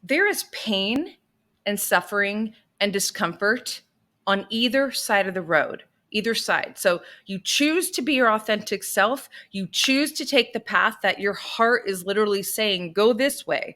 there is pain and suffering and discomfort on either side of the road, either side. So you choose to be your authentic self. You choose to take the path that your heart is literally saying, go this way,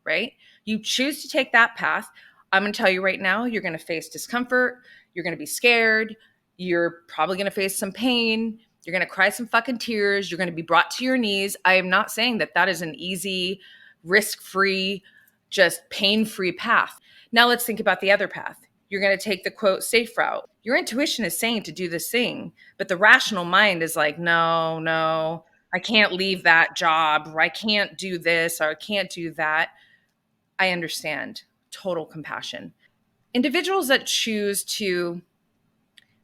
right? You choose to take that path. I'm going to tell you right now, you're going to face discomfort. You're going to be scared. You're probably going to face some pain. You're going to cry some fucking tears. You're going to be brought to your knees. I am not saying that that is an easy, risk-free, just pain-free path. Now let's think about the other path. You're going to take the quote safe route. Your intuition is saying to do this thing, but the rational mind is like, no, I can't leave that job, or I can't do this, or I can't do that. I understand. Total compassion. Individuals that choose to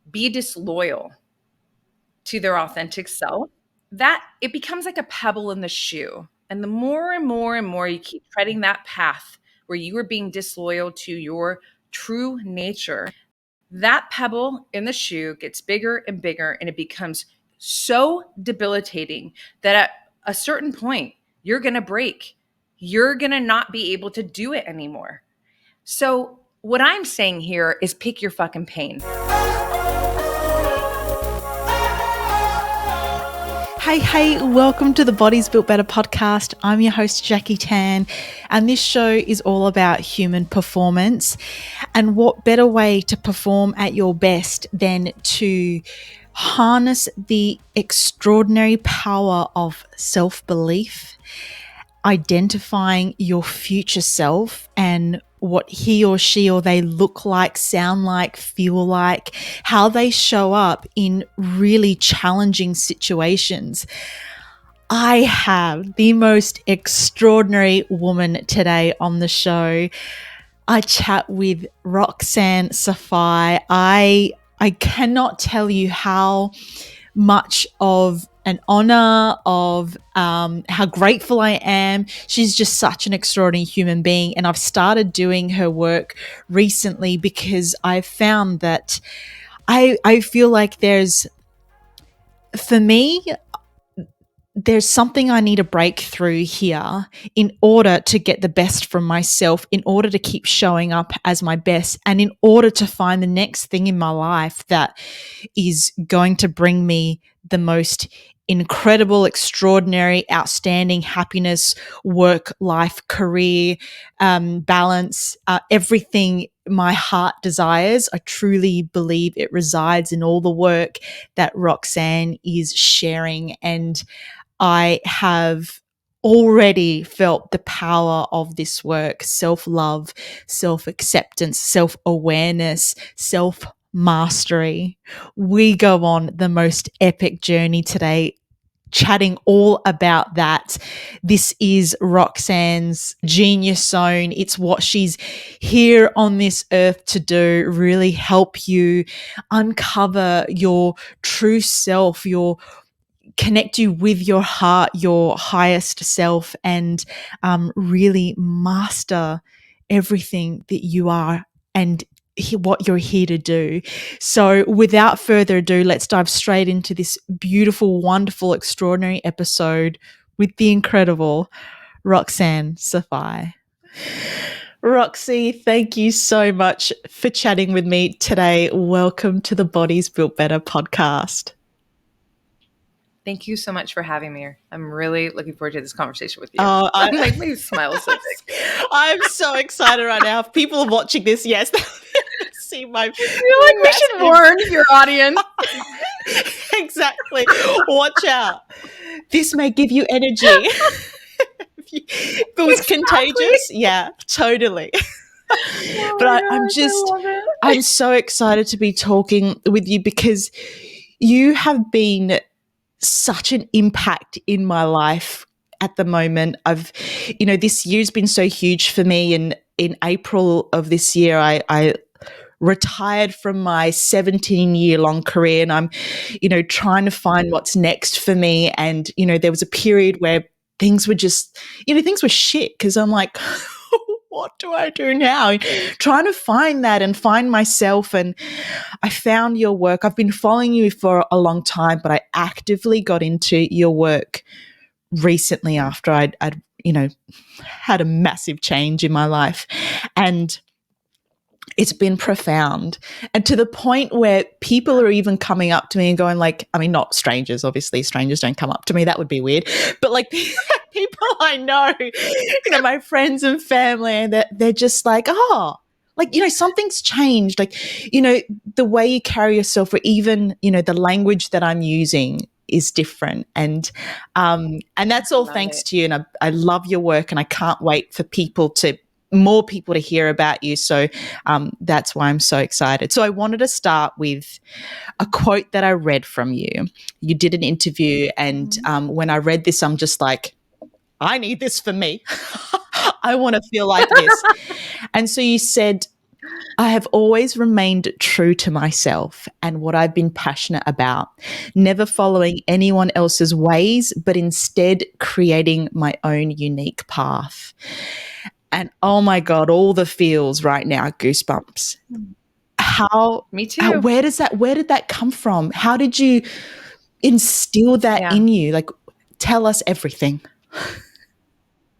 be disloyal to their authentic self, that it becomes like a pebble in the shoe. And the more and more and more you keep treading that path where you are being disloyal to your true nature, that pebble in the shoe gets bigger and bigger, and it becomes so debilitating that at a certain point, you're going to break. You're going to not be able to do it anymore. So what I'm saying here is pick your fucking pain. Hey, welcome to the Bodies Built Better podcast. I'm your host, Jackie Tan, and this show is all about human performance. And what better way to perform at your best than to harness the extraordinary power of self-belief, identifying your future self and what he or she or they look like, sound like, feel like, how they show up in really challenging situations. I have the most extraordinary woman today on the show. I chat with Roxanne Saffaie. I cannot tell you how much of an honor, of how grateful I am. She's just such an extraordinary human being. And I've started doing her work recently because I've found that I feel like there's something I need to break through here in order to get the best from myself, in order to keep showing up as my best, and in order to find the next thing in my life that is going to bring me the most incredible, extraordinary, outstanding happiness, work, life, career, balance, everything my heart desires. I truly believe it resides in all the work that Roxanne is sharing. And I have already felt the power of this work: self-love, self-acceptance, self-awareness, self-mastery. We go on the most epic journey today, chatting all about that. This is Roxanne's genius zone. It's what she's here on this earth to do, really help you uncover your true self, connect you with your heart, your highest self, and really master everything that you are and what you're here to do. So without further ado, let's dive straight into this beautiful, wonderful, extraordinary episode with the incredible Roxanne Saffaie. Roxy, thank you so much for chatting with me today. Welcome to the Bodies Built Better podcast. Thank you so much for having me. I'm really looking forward to this conversation with you. I'm like, my smile is so big. I'm so excited right now. If people are watching this, yes, see my. I feel like we should warn your audience. Exactly. Watch out. This may give you energy. If it was contagious, yeah, totally. Oh but gosh, I'm so excited to be talking with you because you have been such an impact in my life at the moment. This year's been so huge for me. And in April of this year, I retired from my 17-year-long career, and I'm, trying to find what's next for me. And, there was a period where things were just, things were shit because I'm like, what do I do now? Trying to find that and find myself. And I found your work. I've been following you for a long time, but I actively got into your work recently after I'd had a massive change in my life. And it's been profound. And to the point where people are even coming up to me and going like, I mean, not strangers, obviously strangers don't come up to me. That would be weird. But like people I know, my friends and family, and they're just like, oh, like, something's changed. Like, the way you carry yourself, or even, the language that I'm using is different. And that's all Love thanks it. to you. And I love your work, and I can't wait for more people to hear about you. So that's why I'm so excited. So I wanted to start with a quote that I read from you. You did an interview, and when I read this, I'm just like, I need this for me. I want to feel like this. And so you said, I have always remained true to myself and what I've been passionate about, never following anyone else's ways, but instead creating my own unique path. And oh my God, all the feels right now, goosebumps. Me too. Where did that come from? How did you instill that Yeah. in you? Like, tell us everything.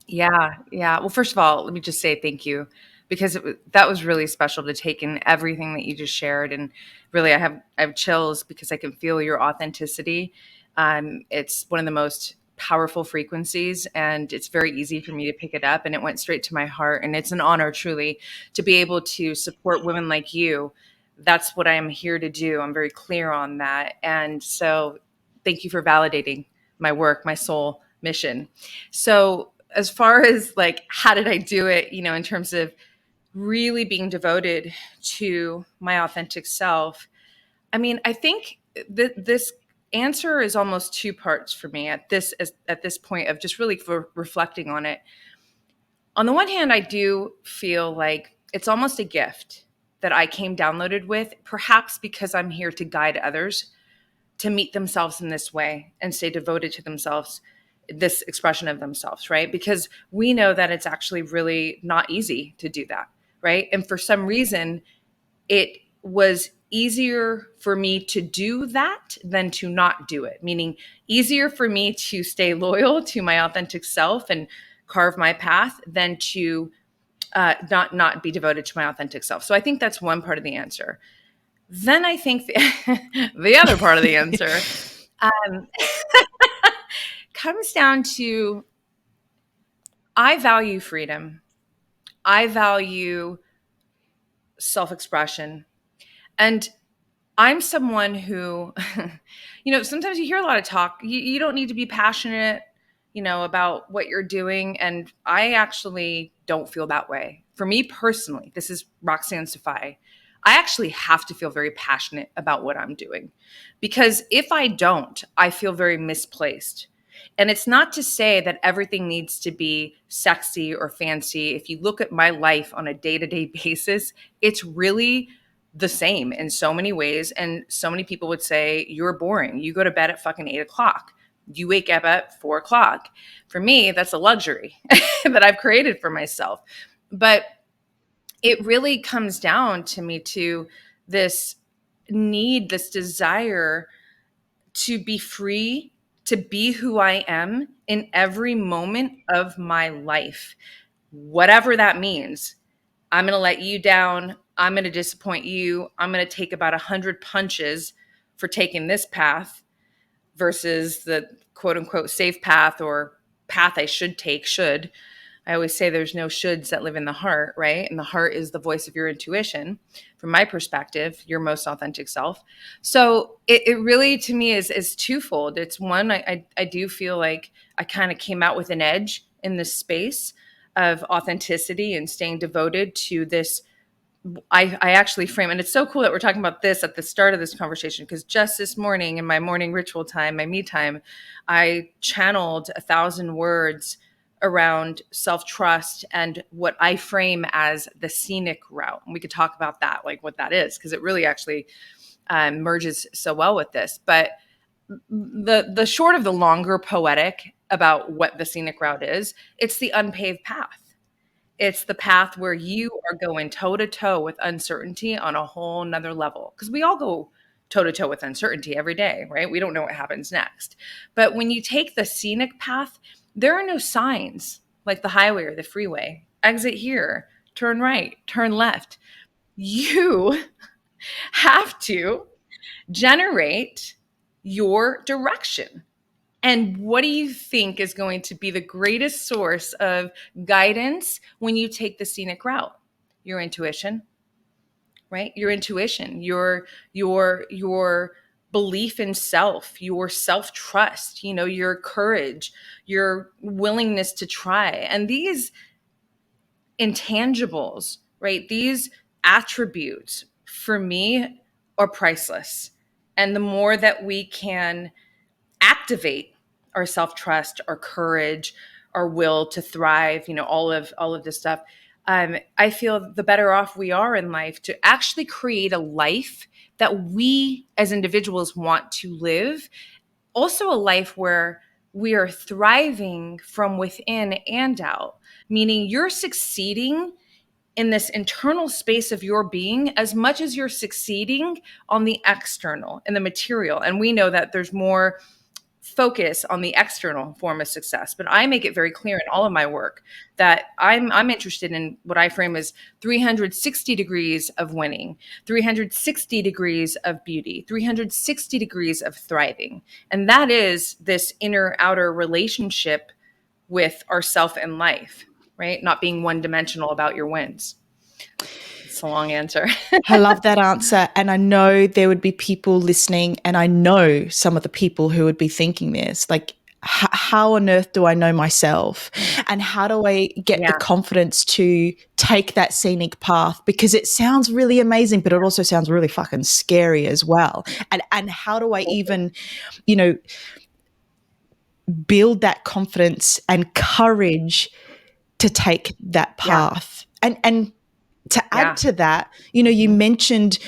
Yeah, yeah. Well, first of all, let me just say thank you, because that was really special to take in everything that you just shared, and really, I have chills because I can feel your authenticity. It's one of the most powerful frequencies, and it's very easy for me to pick it up, and it went straight to my heart, and it's an honor truly to be able to support women like you. That's what I am here to do. I'm very clear on that, and so thank you for validating my work, my soul mission. So as far as like how did I do it, in terms of really being devoted to my authentic self, I mean, I think this answer is almost two parts for me at this point of just really reflecting on it. On the one hand, I do feel like it's almost a gift that I came downloaded with, perhaps because I'm here to guide others to meet themselves in this way and stay devoted to themselves, this expression of themselves, right? Because we know that it's actually really not easy to do that, right? And for some reason, it was easier for me to do that than to not do it, meaning easier for me to stay loyal to my authentic self and carve my path than to not be devoted to my authentic self. So I think that's one part of the answer. Then I think the other part of the answer um, comes down to I value freedom. I value self expression. And I'm someone who, sometimes you hear a lot of talk. You don't need to be passionate, about what you're doing. And I actually don't feel that way. For me personally, this is Roxanne Saffaie. I actually have to feel very passionate about what I'm doing, because if I don't, I feel very misplaced. And it's not to say that everything needs to be sexy or fancy. If you look at my life on a day to day basis, it's really the same in so many ways. And so many people would say, you're boring. You go to bed at fucking 8 o'clock. You wake up at 4 o'clock. For me, that's a luxury that I've created for myself. But it really comes down to me to this need, this desire to be free, to be who I am in every moment of my life, whatever that means. I'm going to let you down. I'm going to disappoint you. I'm going to take about 100 punches for taking this path versus the quote unquote safe path, or path I should take. I always say there's no shoulds that live in the heart, right? And the heart is the voice of your intuition. From my perspective, your most authentic self. So it really, to me, is twofold. It's one, I do feel like I kind of came out with an edge in this space of authenticity and staying devoted to this. I actually frame, and it's so cool that we're talking about this at the start of this conversation, because just this morning in my morning ritual time, my me time, I channeled 1,000 words around self-trust and what I frame as the scenic route. And we could talk about that, like what that is, because it really actually merges so well with this. But the short of the longer poetic about what the scenic route is, it's the unpaved path. It's the path where you are going toe to toe with uncertainty on a whole nother level. Because we all go toe to toe with uncertainty every day, right? We don't know what happens next. But when you take the scenic path, there are no signs. like the highway or the freeway. Exit here, turn right, turn left. You have to generate your direction. And what do you think is going to be the greatest source of guidance when you take the scenic route? Your intuition, right? Your intuition, your belief in self, your self-trust, your courage, your willingness to try. And these intangibles, right? These attributes for me are priceless. And the more that we can activate our self-trust, our courage, our will to thrive, all of this stuff, I feel the better off we are in life to actually create a life that we as individuals want to live. Also a life where we are thriving from within and out, meaning you're succeeding in this internal space of your being as much as you're succeeding on the external and the material. And we know that there's more focus on the external form of success, but I make it very clear in all of my work that I'm interested in what I frame as 360 degrees of winning, 360 degrees of beauty, 360 degrees of thriving. And that is this inner outer relationship with ourself and life, right? Not being one dimensional about your wins. It's a long answer. I love that answer. And I know there would be people listening, and I know some of the people who would be thinking this, like, how on earth do I know myself? And how do I get the Yeah. confidence to take that scenic path? Because it sounds really amazing, but it also sounds really fucking scary as well. And how do I even, you know, build that confidence and courage to take that Yeah. path? And to add Yeah. to that, you mentioned,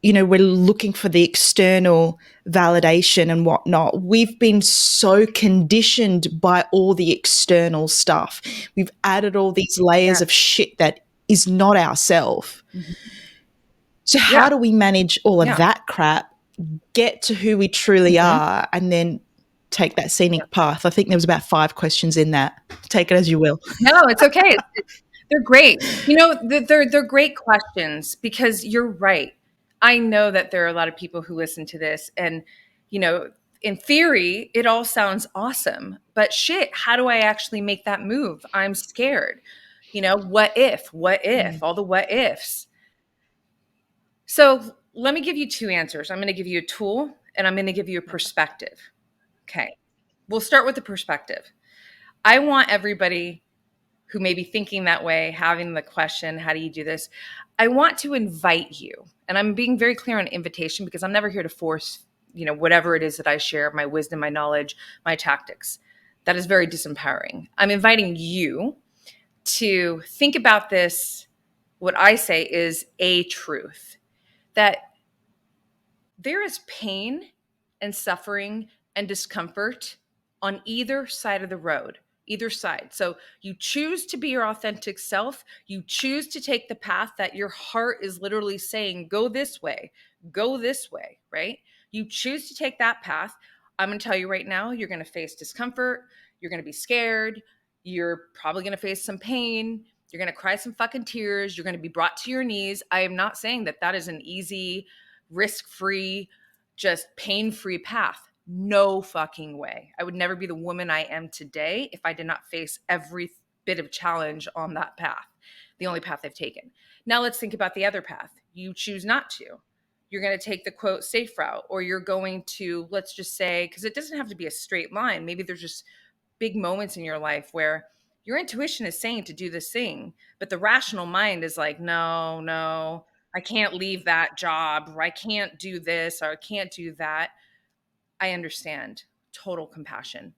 we're looking for the external validation and whatnot. We've been so conditioned by all the external stuff. We've added all these layers Yeah. of shit that is not ourself. Mhm. So how Yeah. do we manage all of Yeah. that crap, get to who we truly Mhm. are, and then take that Yeah. scenic path? I think there was about 5 questions in that. Take it as you will. No, it's okay. They're great. They're great questions because you're right. I know that there are a lot of people who listen to this and, you know, in theory, it all sounds awesome, but shit, how do I actually make that move? I'm scared. What if, all the what ifs. So let me give you two answers. I'm going to give you a tool and I'm going to give you a perspective. Okay. We'll start with the perspective. I want everybody who may be thinking that way, having the question, how do you do this? I want to invite you, and I'm being very clear on invitation because I'm never here to force, whatever it is that I share, my wisdom, my knowledge, my tactics. That is very disempowering. I'm inviting you to think about this. What I say is a truth that there is pain and suffering and discomfort on either side of the road, either side. So you choose to be your authentic self. You choose to take the path that your heart is literally saying, go this way, right? You choose to take that path. I'm going to tell you right now, you're going to face discomfort. You're going to be scared. You're probably going to face some pain. You're going to cry some fucking tears. You're going to be brought to your knees. I am not saying that that is an easy, risk-free, just pain-free path. No fucking way. I would never be the woman I am today if I did not face every bit of challenge on that path, the only path I've taken. Now let's think about the other path. You choose not to. You're going to take the quote safe route, or you're going to, let's just say, because it doesn't have to be a straight line. Maybe there's just big moments in your life where your intuition is saying to do this thing, but the rational mind is like, no, no, I can't leave that job, or I can't do this, or I can't do that. I understand. Total compassion.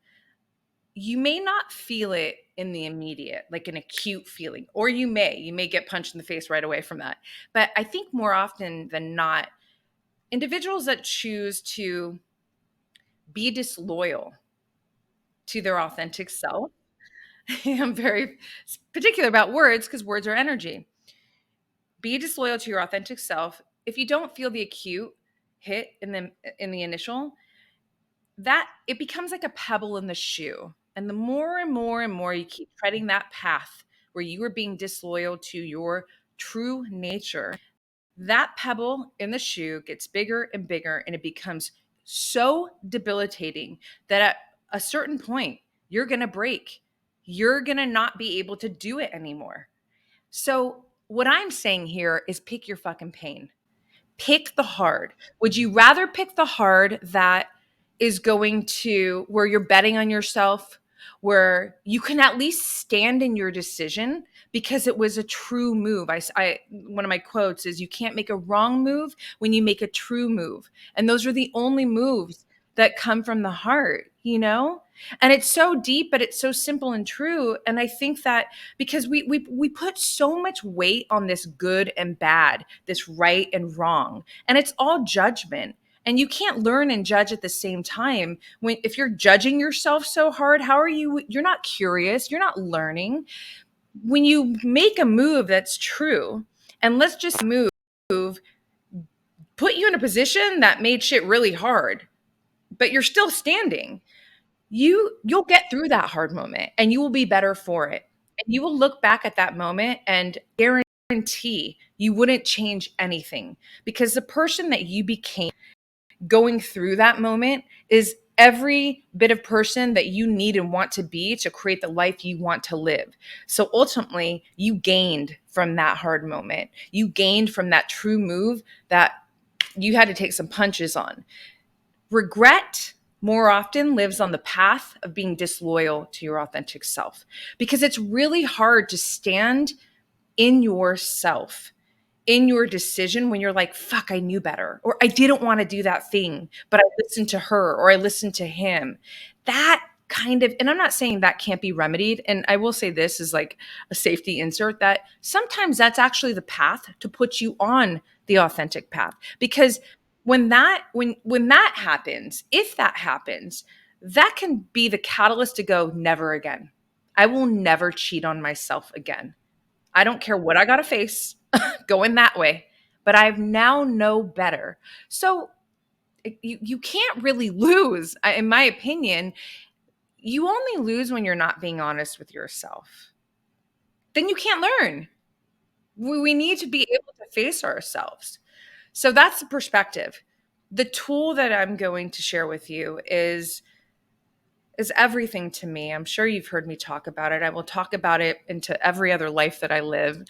You may not feel it in the immediate, like an acute feeling, or you may get punched in the face right away from that. But I think more often than not, individuals that choose to be disloyal to their authentic self, I'm very particular about words because words are energy. Be disloyal to your authentic self. If you don't feel the acute hit in the initial, that it becomes like a pebble in the shoe. And the more and more and more you keep treading that path where you are being disloyal to your true nature, that pebble in the shoe gets bigger and bigger, and it becomes so debilitating that at a certain point, you're going to break. You're going to not be able to do it anymore. So, what I'm saying here is pick your fucking pain. Pick the hard. Would you rather pick the hard that is going to where you're betting on yourself, where you can at least stand in your decision because it was a true move? One of my quotes is, "You can't make a wrong move when you make a true move," and those are the only moves that come from the heart, you know. And it's so deep, but it's so simple and true. And I think that because we put so much weight on this good and bad, this right and wrong, and it's all judgment. And you can't learn and judge at the same time. When if you're judging yourself so hard, how are you're not curious, you're not learning. When you make a move that's true, and let's just move put you in a position that made shit really hard, but you're still standing, you'll get through that hard moment and you will be better for it. And you will look back at that moment and guarantee you wouldn't change anything, because the person that you became going through that moment is every bit of person that you need and want to be to create the life you want to live. So ultimately, you gained from that hard moment. You gained from that true move that you had to take some punches on. Regret more often lives on the path of being disloyal to your authentic self, because it's really hard to stand in yourself, in your decision, when you're like, fuck, I knew better, or I didn't want to do that thing, but I listened to her or I listened to him. That kind of, and I'm not saying that can't be remedied. And I will say this is like a safety insert, that sometimes that's actually the path to put you on the authentic path. Because when that happens, if that happens, that can be the catalyst to go, never again. I will never cheat on myself again. I don't care what I got to face going that way, but I now know better. So you can't really lose. In my opinion, you only lose when you're not being honest with yourself. Then you can't learn. We need to be able to face ourselves. So that's the perspective. The tool that I'm going to share with you is everything to me. I'm sure you've heard me talk about it. I will talk about it into every other life that I live.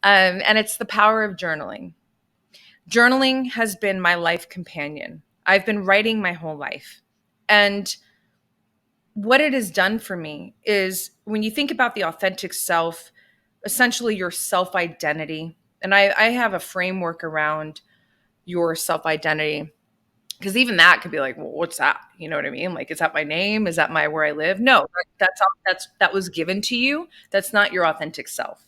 And it's the power of journaling. Journaling has been my life companion. I've been writing my whole life. And what it has done for me is, when you think about the authentic self, essentially your self identity, and I have a framework around your self identity, because even that could be like, well, what's that? You know what I mean? Like, is that my name? Is that my where I live? No, that was given to you. That's not your authentic self.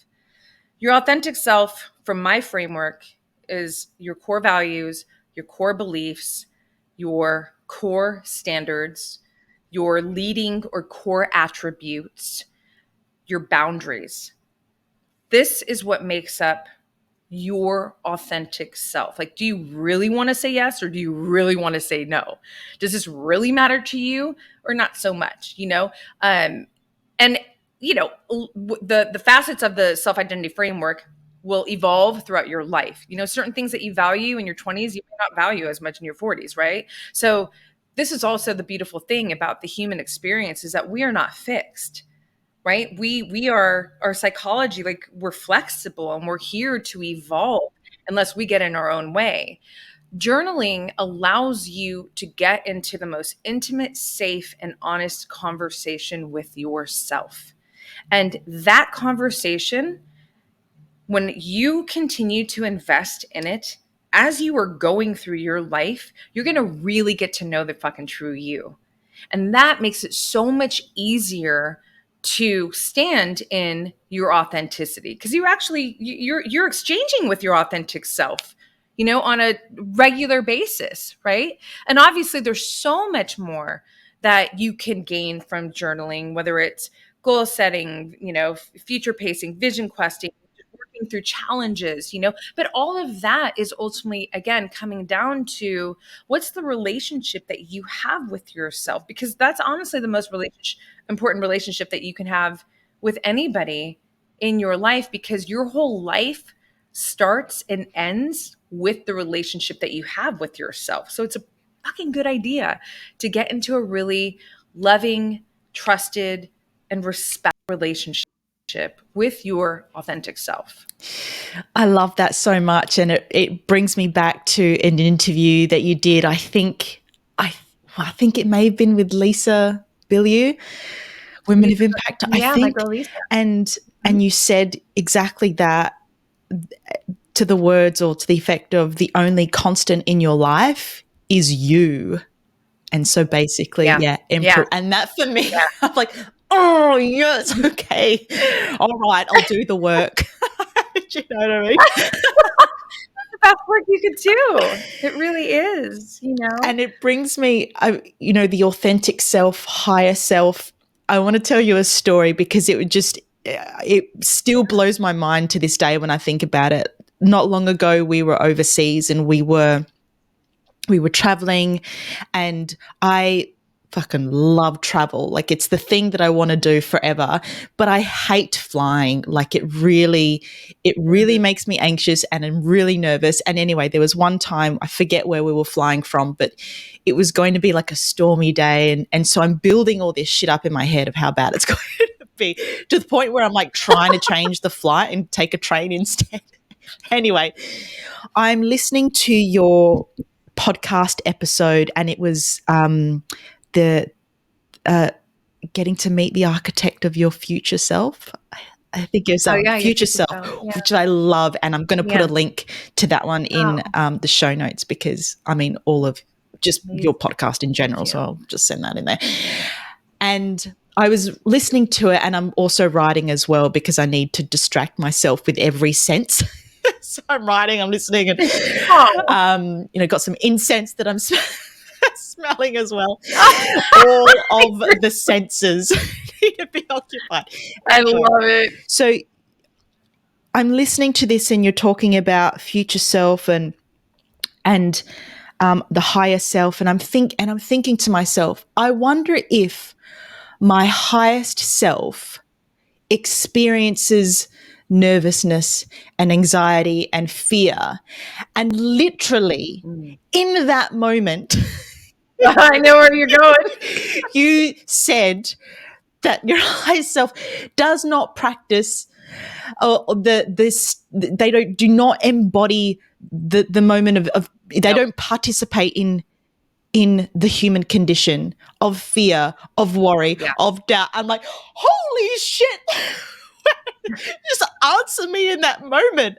Your authentic self, from my framework, is your core values, your core beliefs, your core standards, your leading or core attributes, your boundaries. This is what makes up your authentic self. Like, do you really want to say yes, or do you really want to say no? Does this really matter to you, or not so much, you know? And you know, the facets of the self-identity framework will evolve throughout your life. You know, certain things that you value in your 20s, you may not value as much in your 40s, right? So this is also the beautiful thing about the human experience, is that we are not fixed, right? We are, our psychology, like, we're flexible and we're here to evolve unless we get in our own way. Journaling allows you to get into the most intimate, safe, and honest conversation with yourself. And that conversation, when you continue to invest in it as you are going through your life, you're going to really get to know the fucking true you. And that makes it so much easier to stand in your authenticity, because you're exchanging with your authentic self, you know, on a regular basis, right? And obviously there's so much more that you can gain from journaling, whether it's goal setting, you know, future pacing, vision questing, working through challenges, but all of that is ultimately, again, coming down to what's the relationship that you have with yourself, because that's honestly the most important relationship that you can have with anybody in your life, because your whole life starts and ends with the relationship that you have with yourself. So it's a fucking good idea to get into a really loving, trusted, and respectful relationship with your authentic self. I love that so much. And it brings me back to an interview that you did. I think it may have been with Lisa Bilyeu, Women of Impact. Yeah, my girl Lisa. And you said exactly that, to the words or to the effect of, the only constant in your life is you. And so basically, and that for me, I'm like, oh, yes, okay. All right, I'll do the work. Do you know what I mean? That's the best work you could do. It really is, And it brings me, the authentic self, higher self. I want to tell you a story because it still blows my mind to this day when I think about it. Not long ago, we were overseas and we were traveling, and I fucking love travel. Like, it's the thing that I want to do forever, but I hate flying. Like, it really makes me anxious and I'm really nervous. And anyway, there was one time, I forget where we were flying from, but it was going to be like a stormy day. And so I'm building all this shit up in my head of how bad it's going to be, to the point where I'm like trying to change the flight and take a train instead. Anyway, I'm listening to your podcast episode, and it was the getting to meet the architect of your future self. I think it was future self, which I love, and I'm going to put a link to that one in the show notes, because I mean, all of just your podcast in general, so I'll just send that in there. And I was listening to it, and I'm also writing as well, because I need to distract myself with every sense. So I'm writing, I'm listening, and got some incense that I'm smelling as well. All of the senses need to be occupied. I love it. So I'm listening to this, and you're talking about future self and the higher self, and I'm thinking to myself, I wonder if my highest self experiences nervousness and anxiety and fear. And literally in that moment, I know where you're going. You said that your higher self does not practice do not embody the moment of they don't participate in the human condition of fear, of worry, of doubt. I'm like, holy shit. Just answer me in that moment.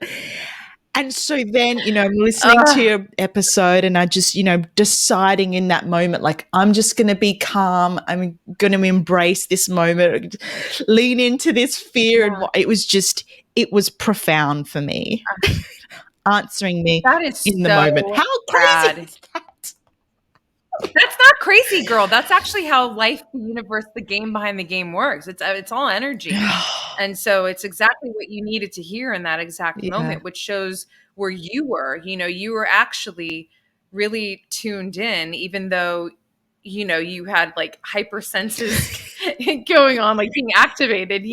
And so then, I'm listening to your episode, and I just, deciding in that moment, like, I'm just going to be calm. I'm going to embrace this moment, lean into this fear. And it was profound for me. Answering me in the moment. How crazy is that? That's not crazy, girl. That's actually how life, the universe, the game behind the game works. It's all energy. And so it's exactly what you needed to hear in that exact moment, which shows where you were. You were actually really tuned in, even though, you had like hyper senses going on, like being activated,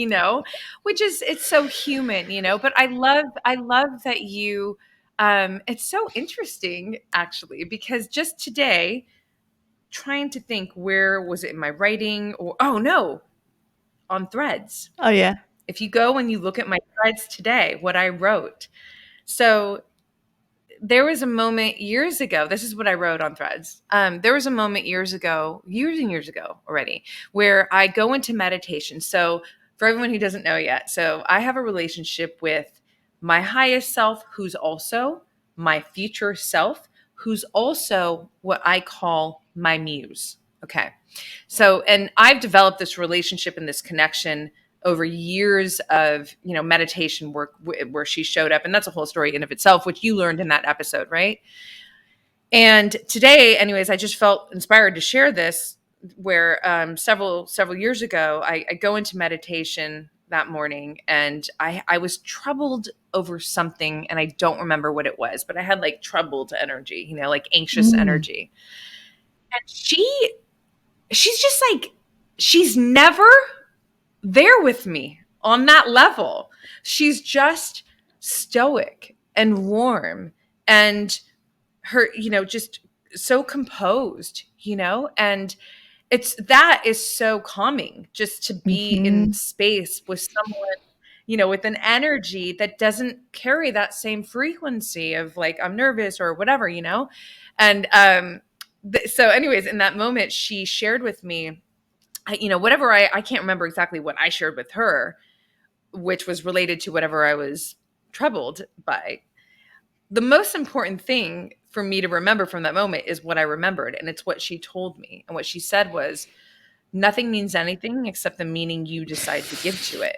which is, it's so human, but I love that you, it's so interesting actually, because just today, trying to think, where was it in my writing, or on Threads. Oh yeah. If you go and you look at my Threads today, what I wrote. So there was a moment years ago, this is what I wrote on Threads. There was a moment years and years ago already, where I go into meditation. So for everyone who doesn't know yet, so I have a relationship with my highest self, who's also my future self, who's also what I call my muse. Okay. So, and I've developed this relationship and this connection over years of, meditation work where she showed up. And that's a whole story in of itself, which you learned in that episode, right? And today, anyways, I just felt inspired to share this, where several years ago, I go into meditation that morning, and I was troubled over something, and I don't remember what it was, but I had like troubled energy, like anxious Mm. energy. And she's just like, she's never there with me on that level. She's just stoic and warm, and her, just so composed, and that is so calming, just to be in Mhm. space with someone, with an energy that doesn't carry that same frequency of like, I'm nervous or whatever, and so anyways, in that moment, she shared with me, whatever, I can't remember exactly what I shared with her, which was related to whatever I was troubled by. The most important thing for me to remember from that moment is what I remembered, and it's what she told me. And what she said was, nothing means anything except the meaning you decide to give to it.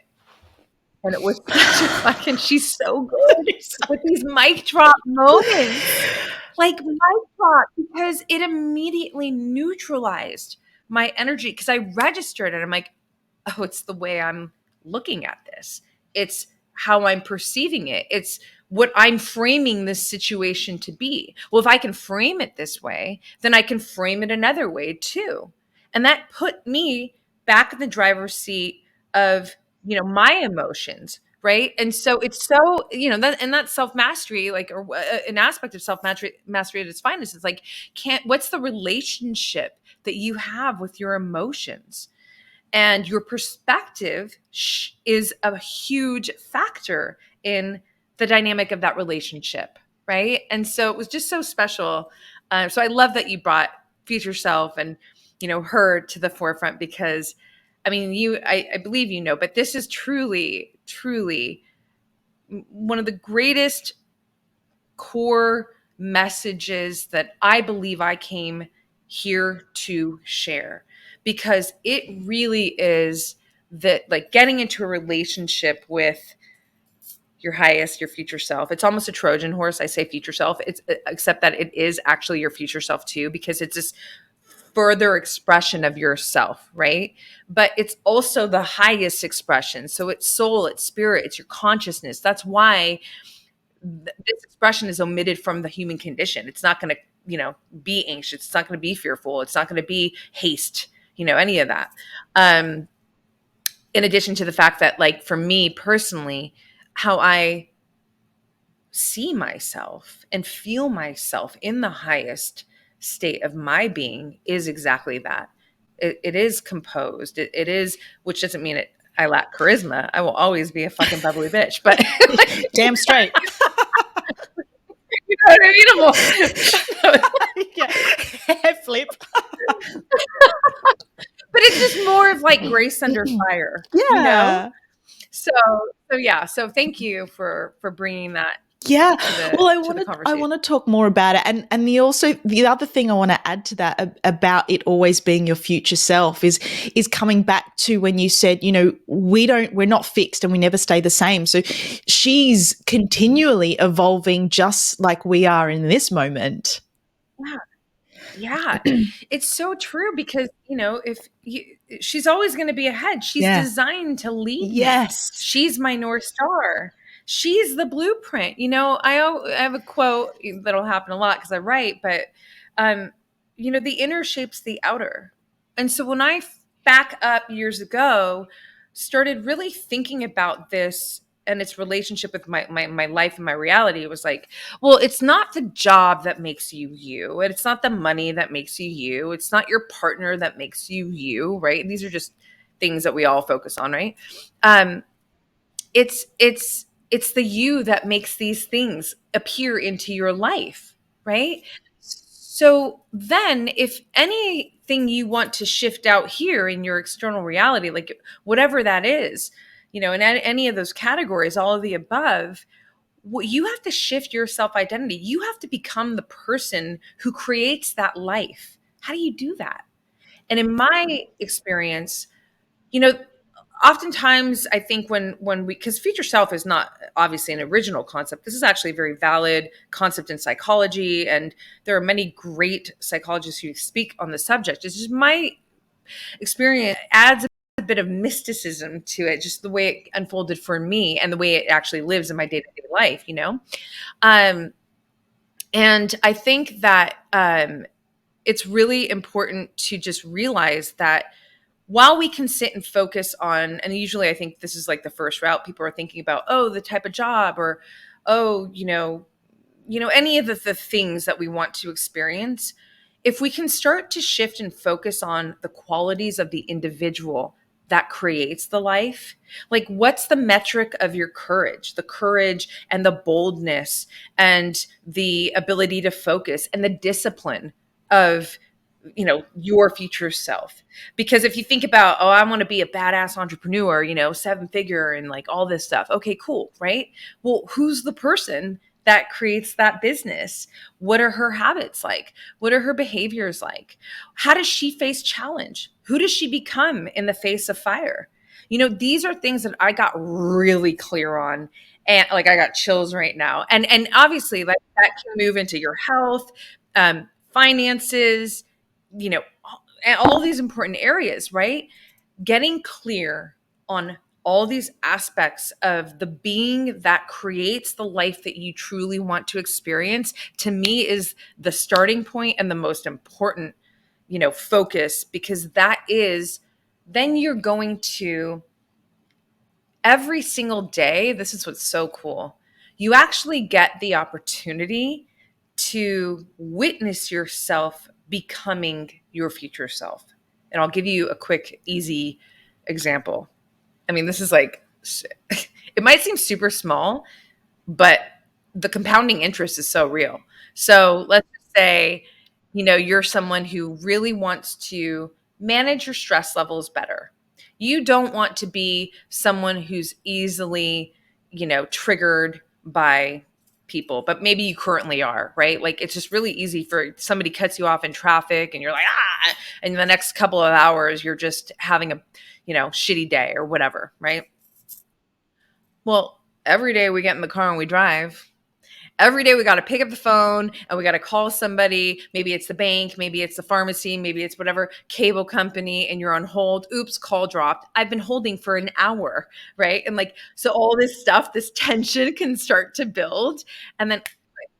And it was such a fucking, she's so good with these mic drop moments. Like mic drop, because it immediately neutralized my energy, because I registered it. I'm like, oh, it's the way I'm looking at this. It's how I'm perceiving it. It's what I'm framing this situation to be. Well, if I can frame it this way, then I can frame it another way too. And that put me back in the driver's seat of, my emotions, right? And so it's so, that's self mastery, like, or an aspect of self mastery at its finest. It's like, what's the relationship that you have with your emotions? And your perspective is a huge factor in the dynamic of that relationship, right? And so it was just so special. So I love that you brought future self and, her to the forefront, because I mean, I believe but this is truly, truly one of the greatest core messages that I believe I came here to share, because it really is that, like, getting into a relationship with your future self. It's almost a Trojan horse. I say future self. It's except that it is actually your future self too, because it's this further expression of yourself, right? But it's also the highest expression. So it's soul, it's spirit, it's your consciousness. That's why this expression is omitted from the human condition. It's not going to, be anxious. It's not going to be fearful. It's not going to be haste, any of that. Um, in addition to the fact that, like, for me personally, how I see myself and feel myself in the highest state of my being is exactly that. It is composed. It is, which doesn't mean I lack charisma. I will always be a fucking bubbly bitch, but Damn straight. you know what I mean? Yeah. Hair flip. But it's just more of like grace under fire, Yeah. So, yeah. So thank you for bringing that Yeah. Well, to the I conversation. want to talk more about it. And the other thing I want to add to that about it always being your future self is coming back to when you said, we're not fixed and we never stay the same. So she's continually evolving just like we are in this moment. Yeah. Yeah, it's so true, because, she's always going to be ahead. She's Yeah. designed to lead me. Yes. She's my North Star. She's the blueprint. I have a quote that'll happen a lot because I write, but, the inner shapes the outer. And so when I back up years ago, started really thinking about this and its relationship with my life and my reality, it was like, well, it's not the job that makes you you. It's not the money that makes you you. It's not your partner that makes you you, right? These are just things that we all focus on, right? Um, it's the you that makes these things appear into your life, right? So then, if anything you want to shift out here in your external reality, like whatever that is, in any of those categories, all of the above, you have to shift your self identity. You have to become the person who creates that life. How do you do that? And in my experience, you know, oftentimes I think when we, because future self is not obviously an original concept. This is actually a very valid concept in psychology, and there are many great psychologists who speak on the subject. It's just my experience adds a bit of mysticism to it, just the way it unfolded for me and the way it actually lives in my day-to-day life, you know? And I think that it's really important to just realize that while we can sit and focus on, and usually I think this is like the first route people are thinking about, oh, the type of job, or, oh, any of the things that we want to experience, if we can start to shift and focus on the qualities of the individual that creates the life, like what's the metric of your courage, the courage and the boldness and the ability to focus and the discipline of your future self. Because if you think about, oh, I want to be a badass entrepreneur, 7-figure and like all this stuff, okay, cool, right? Well, who's the person that creates that business? What are her habits like? What are her behaviors like? How does she face challenge? Who does she become in the face of fire? These are things that I got really clear on, and like I got chills right now. And obviously, like that can move into your health, finances, and all these important areas, right? Getting clear on all these aspects of the being that creates the life that you truly want to experience, to me, is the starting point and the most important, focus, because that is, then you're going to every single day. This is what's so cool. You actually get the opportunity to witness yourself becoming your future self. And I'll give you a quick, easy example. I mean, this is like, it might seem super small, but the compounding interest is so real. So let's just say, you're someone who really wants to manage your stress levels better. You don't want to be someone who's easily, triggered by people, but maybe you currently are, right? Like it's just really easy for somebody cuts you off in traffic and you're like, and the next couple of hours you're just having a, shitty day or whatever, right? Well, every day we get in the car and we drive. Every day we got to pick up the phone and we got to call somebody. Maybe it's the bank, maybe it's the pharmacy, maybe it's whatever cable company, and you're on hold. Oops, call dropped. I've been holding for an hour, right? And like, so all this stuff, this tension can start to build. And then,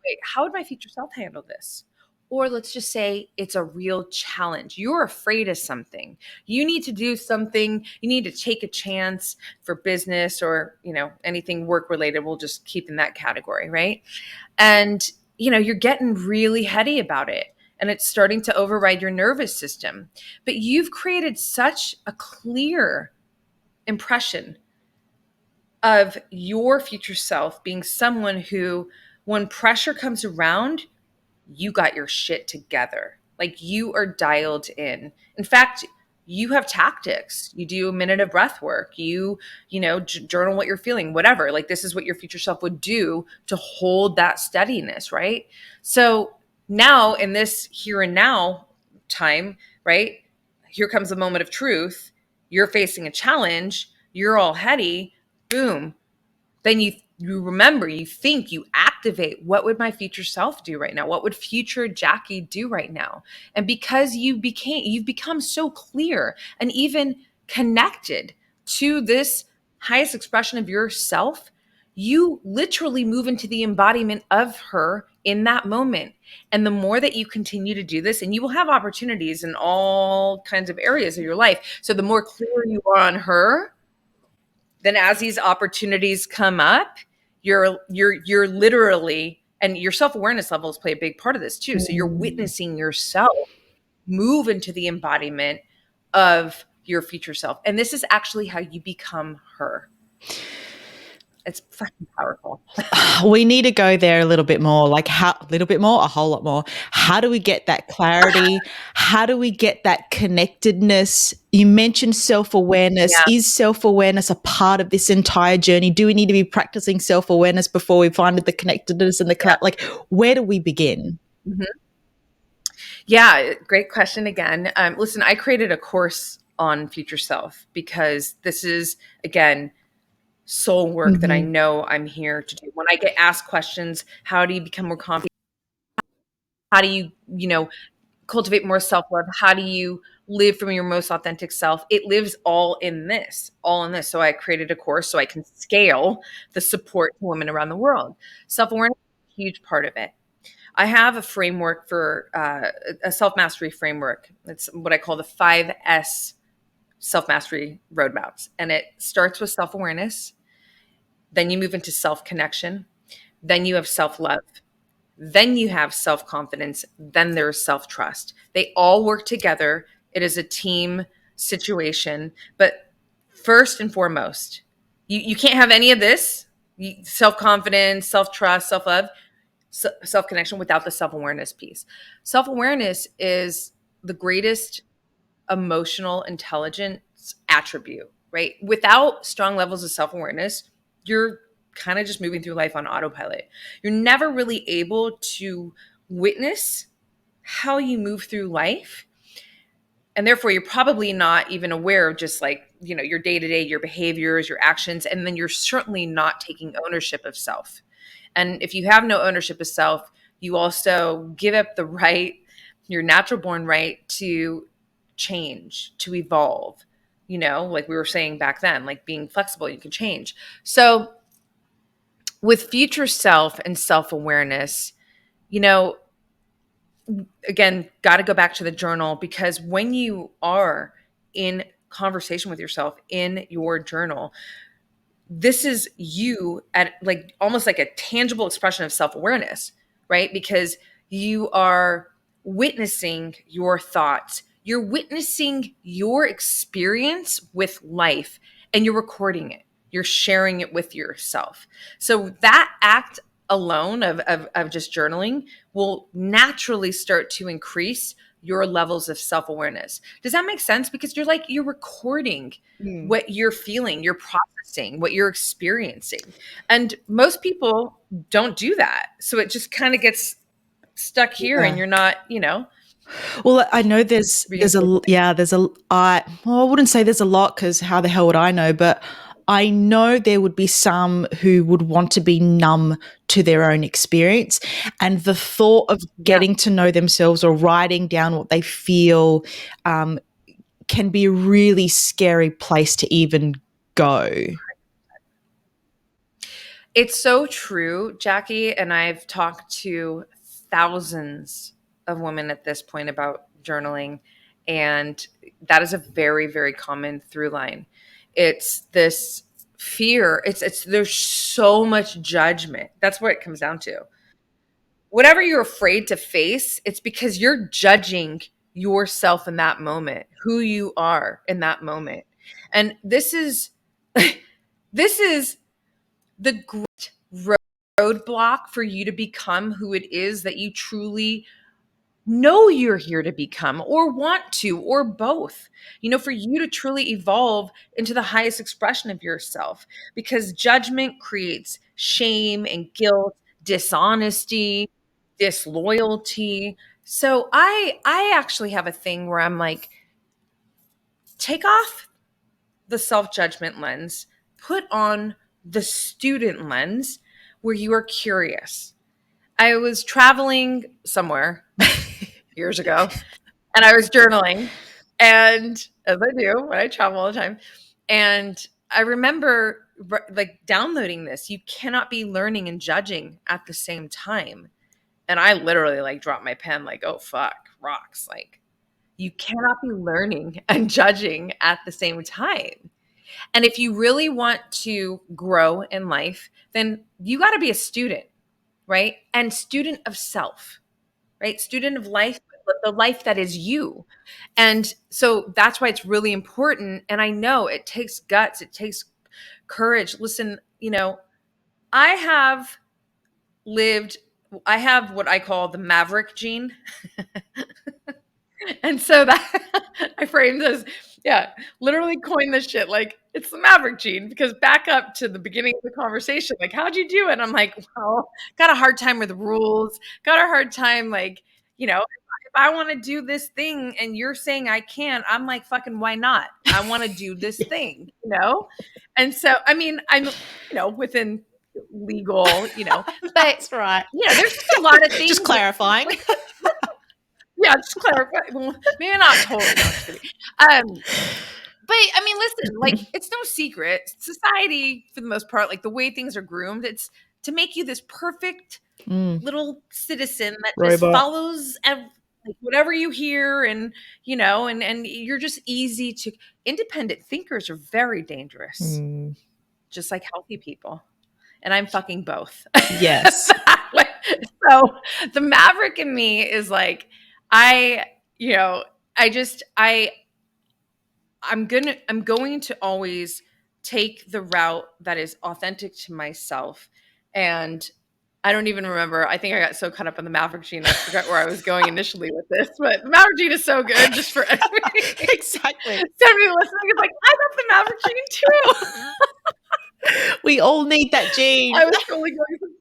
wait, how would my future self handle this? Or let's just say it's a real challenge. You're afraid of something. You need to do something. You need to take a chance for business or, anything work related. We'll just keep in that category, right? And, you're getting really heady about it and it's starting to override your nervous system. But you've created such a clear impression of your future self being someone who, when pressure comes around, you got your shit together. Like you are dialed in. In fact, you have tactics. You do a minute of breath work. Journal what you're feeling, whatever. Like this is what your future self would do to hold that steadiness, right? So now in this here and now time, right? Here comes a moment of truth. You're facing a challenge. You're all heady. Boom. Then you remember, you think, you activate, what would my future self do right now? What would future Jackie do right now? And because you've become so clear and even connected to this highest expression of yourself, you literally move into the embodiment of her in that moment. And the more that you continue to do this, and you will have opportunities in all kinds of areas of your life. So the more clear you are on her, then as these opportunities come up, you're literally, and your self-awareness levels play a big part of this too. So you're witnessing yourself move into the embodiment of your future self. And this is actually how you become her. It's fucking powerful. We need to go there a little bit more, like how, a little bit more, a whole lot more. How do we get that clarity? How do we get that connectedness? You mentioned self-awareness. Yeah. Is self-awareness a part of this entire journey? Do we need to be practicing self-awareness before we find the connectedness and the like, where do we begin? Mm-hmm. Yeah, great question again. Listen, I created a course on future self because this is, again, soul work that I know I'm here to do. When I get asked questions, how do you become more confident? How do you, cultivate more self-love? How do you live from your most authentic self, it lives all in this. So I created a course so I can scale the support to women around the world. Self-awareness is a huge part of it. I have a framework for a self-mastery framework. It's what I call the 5S self-mastery roadmaps. And it starts with self-awareness. Then you move into self-connection. Then you have self-love. Then you have self-confidence. Then there's self-trust. They all work together. It is a team situation. But first and foremost, you can't have any of this, self-confidence, self-trust, self-love, self-connection, without the self-awareness piece. Self-awareness is the greatest emotional intelligence attribute, right? Without strong levels of self-awareness, you're kind of just moving through life on autopilot. You're never really able to witness how you move through life. And therefore, you're probably not even aware of just like, your day-to-day, your behaviors, your actions. And then you're certainly not taking ownership of self. And if you have no ownership of self, you also give up the right, your natural born right to change, to evolve, like we were saying back then, like being flexible, you can change. So with future self and self-awareness, again, got to go back to the journal, because when you are in conversation with yourself in your journal, this is you at like almost like a tangible expression of self-awareness, right? Because you are witnessing your thoughts, you're witnessing your experience with life, and you're recording it, you're sharing it with yourself. So that act alone of just journaling will naturally start to increase your levels of self-awareness. Does that make sense? Because you're recording what you're feeling, you're processing what you're experiencing. And most people don't do that. So it just kind of gets stuck here, and you're not, Well, I know there's I wouldn't say there's a lot, because how the hell would I know? But I know there would be some who would want to be numb to their own experience, and the thought of getting to know themselves or writing down what they feel can be a really scary place to even go. It's so true, Jackie. And I've talked to thousands of women at this point about journaling. And that is a very, very common through line. It's this fear. There's so much judgment. That's what it comes down to. Whatever you're afraid to face, it's because you're judging yourself in that moment, who you are in that moment. And this is this is the great roadblock for you to become who it is that you truly know you're here to become, or want to, or both, for you to truly evolve into the highest expression of yourself. Because judgment creates shame and guilt, dishonesty, disloyalty. So I actually have a thing where I'm like, take off the self-judgment lens, put on the student lens, where you are curious. I was traveling somewhere years ago, and I was journaling, and as I do when I travel all the time, and I remember like downloading this. You cannot be learning and judging at the same time. And I literally like dropped my pen, like, oh fuck, rocks. Like, you cannot be learning and judging at the same time. And if you really want to grow in life, then you got to be a student, right? And student of self, right? Student of life, but the life that is you. And so that's why it's really important. And I know it takes guts, it takes courage. Listen, I have lived, I have what I call the maverick gene. And so that I framed as, literally coined this shit. Like, it's the maverick gene, because back up to the beginning of the conversation, like, how'd you do it? I'm like, well, got a hard time with rules, got a hard time, like, if I want to do this thing and you're saying I can't, I'm like, fucking, why not? I want to do this thing, And so, I mean, I'm, within legal, but That's right. there's just a lot of things. Just clarifying. Yeah, just clarify. Well, maybe not totally. No, just kidding. But I mean, listen, like it's no secret. Society, for the most part, like the way things are groomed, it's to make you this perfect little citizen that just Robot. follows like whatever you hear, and and you're just easy to. Independent thinkers are very dangerous, just like healthy people. And I'm fucking both. Yes. So the maverick in me is like, I, you know, I just, I'm going to always take the route that is authentic to myself. And I don't even remember. I think I got so caught up in the Maverick gene, I forgot where I was going initially with this. But the Maverick gene is so good, just for everybody. Exactly. Somebody listening is like, I got the Maverick gene too. We all need that gene. I was totally going.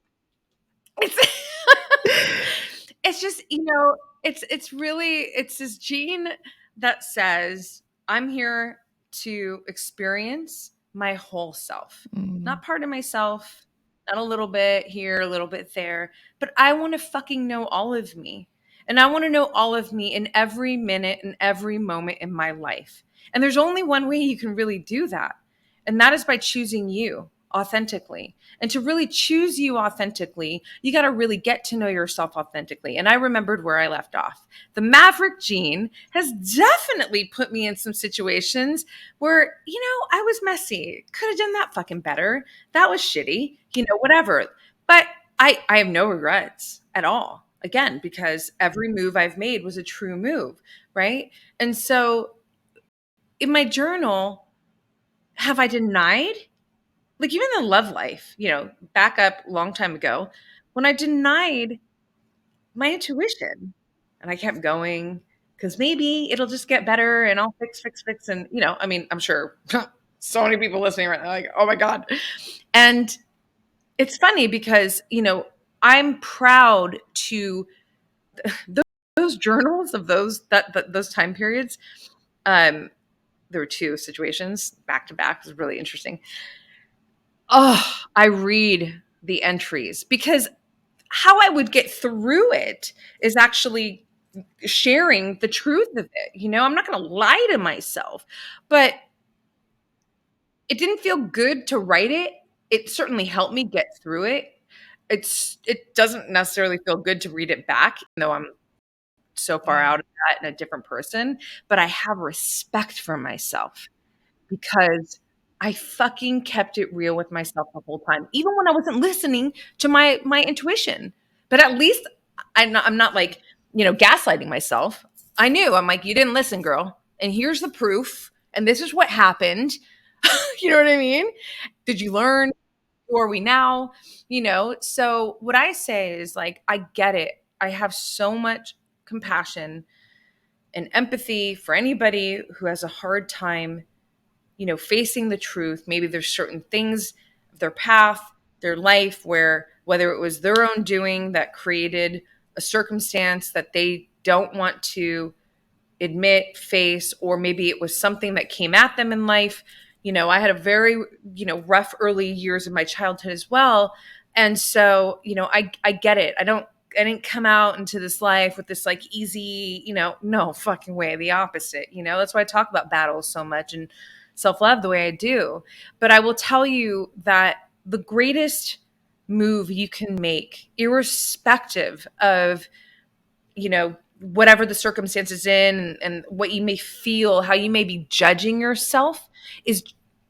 It's just, it's really, it's this gene that says I'm here to experience my whole self, not part of myself, not a little bit here, a little bit there, but I want to fucking know all of me. And I want to know all of me in every minute and every moment in my life. And there's only one way you can really do that. And that is by choosing you authentically. And to really choose you authentically, you got to really get to know yourself authentically. And I remembered where I left off. The Maverick gene has definitely put me in some situations where, I was messy. Could have done that fucking better. That was shitty, whatever. But I have no regrets at all. Again, because every move I've made was a true move, right? And so in my journal, have I denied? Like even in love life, back up a long time ago, when I denied my intuition and I kept going because maybe it'll just get better and I'll fix. And, I mean, I'm sure so many people listening right now, like, oh my God. And it's funny because, I'm proud to those journals of those time periods. There were two situations back to back. It was really interesting. Oh, I read the entries because how I would get through it is actually sharing the truth of it. I'm not going to lie to myself, but it didn't feel good to write it. It certainly helped me get through it. It doesn't necessarily feel good to read it back, even though I'm so far out of that and a different person, but I have respect for myself because I fucking kept it real with myself the whole time, even when I wasn't listening to my intuition. But at least I'm not like, gaslighting myself. I knew. I'm like, you didn't listen, girl. And here's the proof. And this is what happened. You know what I mean? Did you learn? Who are we now? So what I say is like, I get it. I have so much compassion and empathy for anybody who has a hard time facing the truth. Maybe there's certain things, their path, their life, where whether it was their own doing that created a circumstance that they don't want to admit, face, or maybe it was something that came at them in life. I had a very, rough early years of my childhood as well. And so, I get it. I didn't come out into this life with this like easy, no fucking way, the opposite. That's why I talk about battles so much and self-love the way I do. But I will tell you that the greatest move you can make, irrespective of, whatever the circumstances and what you may feel, how you may be judging yourself, is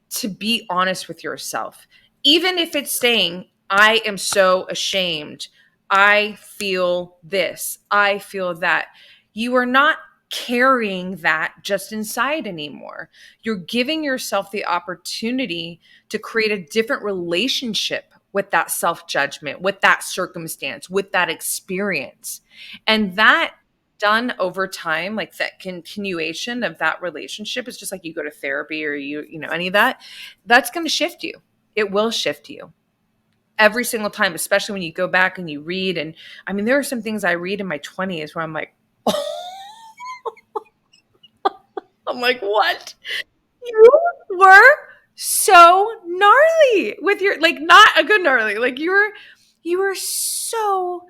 to be honest with yourself. Even if it's saying, I am so ashamed, I feel this, I feel that. You are not carrying that just inside anymore. You're giving yourself the opportunity to create a different relationship with that self-judgment, with that circumstance, with that experience. And that done over time, like that continuation of that relationship, is just like you go to therapy or any of that, that's going to shift you. It will shift you every single time, especially when you go back and you read. And I mean, there are some things I read in my 20s where I'm like, I'm like, what? You were so gnarly with your, like, not a good gnarly. Like you were so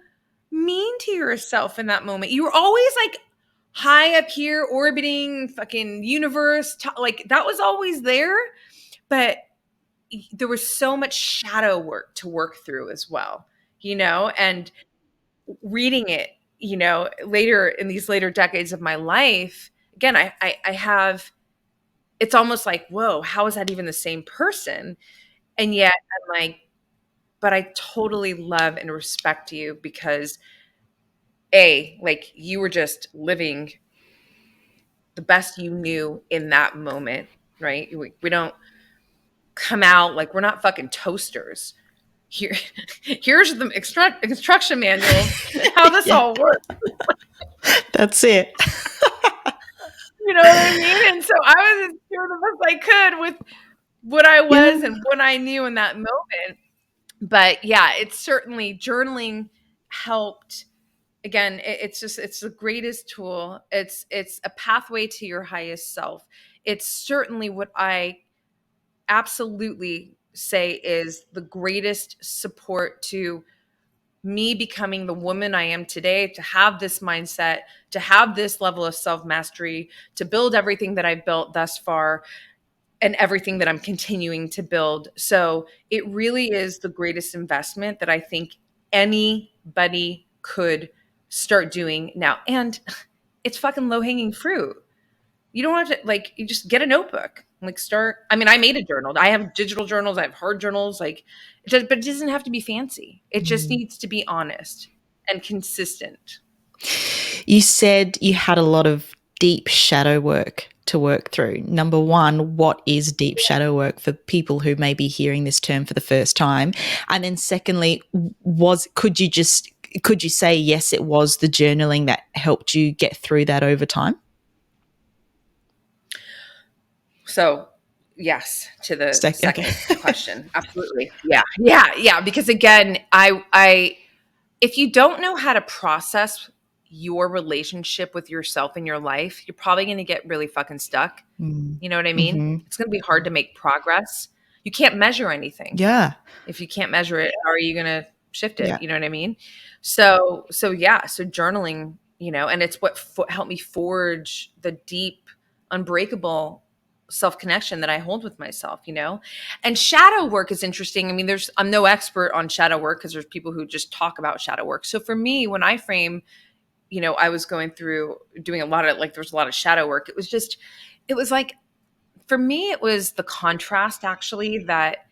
mean to yourself in that moment. You were always like high up here orbiting fucking universe, like that was always there, but there was so much shadow work to work through as well, and reading it, later in these later decades of my life, again, I have, it's almost like, whoa, how is that even the same person? And yet I'm like, but I totally love and respect you because like you were just living the best you knew in that moment, right? We don't come out like we're not fucking toasters. Here, here's the instruction manual, how this Yeah, all works. that's it. You know what I mean? And so I was as sure the best I could with what I was Yeah. and what I knew in that moment. But yeah, it's certainly journaling helped. Again, it's the greatest tool. It's a pathway to your highest self. It's certainly what I absolutely say is the greatest support to me becoming the woman I am today, to have this mindset, to have this level of self mastery, to build everything that I've built thus far and everything that I'm continuing to build. So it really is the greatest investment that I think anybody could start doing now. And it's fucking low hanging fruit. You don't have to, like, you just get a notebook, like start. I mean, I made a journal. I have digital journals. I have hard journals. Like, but it doesn't have to be fancy. It just Mm. needs to be honest and consistent. You said you had a lot of deep shadow work to work through. Number one, what is deep shadow work for people who may be hearing this term for the first time? And then secondly, could you say yes, it was the journaling that helped you get through that over time? So, yes, to the Okay. second question. Absolutely. Yeah. Yeah. Yeah. Because again, I, if you don't know how to process your relationship with yourself in your life, you're probably going to get really fucking stuck. Mm. You know what I mean? Mm-hmm. It's going to be hard to make progress. You can't measure anything. Yeah. If you can't measure it, how are you going to shift it? Yeah. You know what I mean? So yeah, so journaling, and it's what helped me forge the deep, unbreakable self connection that I hold with myself, And shadow work is interesting. I mean, I'm no expert on shadow work because there's people who just talk about shadow work. So for me, when I frame, I was going through doing a lot of, like, there was a lot of shadow work. It was like, for me, it was the contrast actually that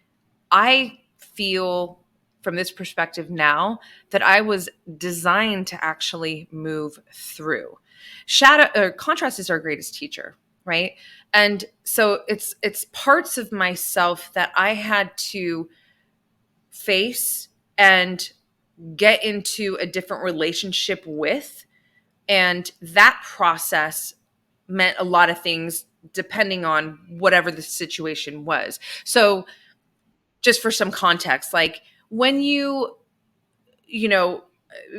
I feel from this perspective now that I was designed to actually move through. Shadow or contrast is our greatest teacher, right? And so it's parts of myself that I had to face and get into a different relationship with. And that process meant a lot of things depending on whatever the situation was. So just for some context, like when you know,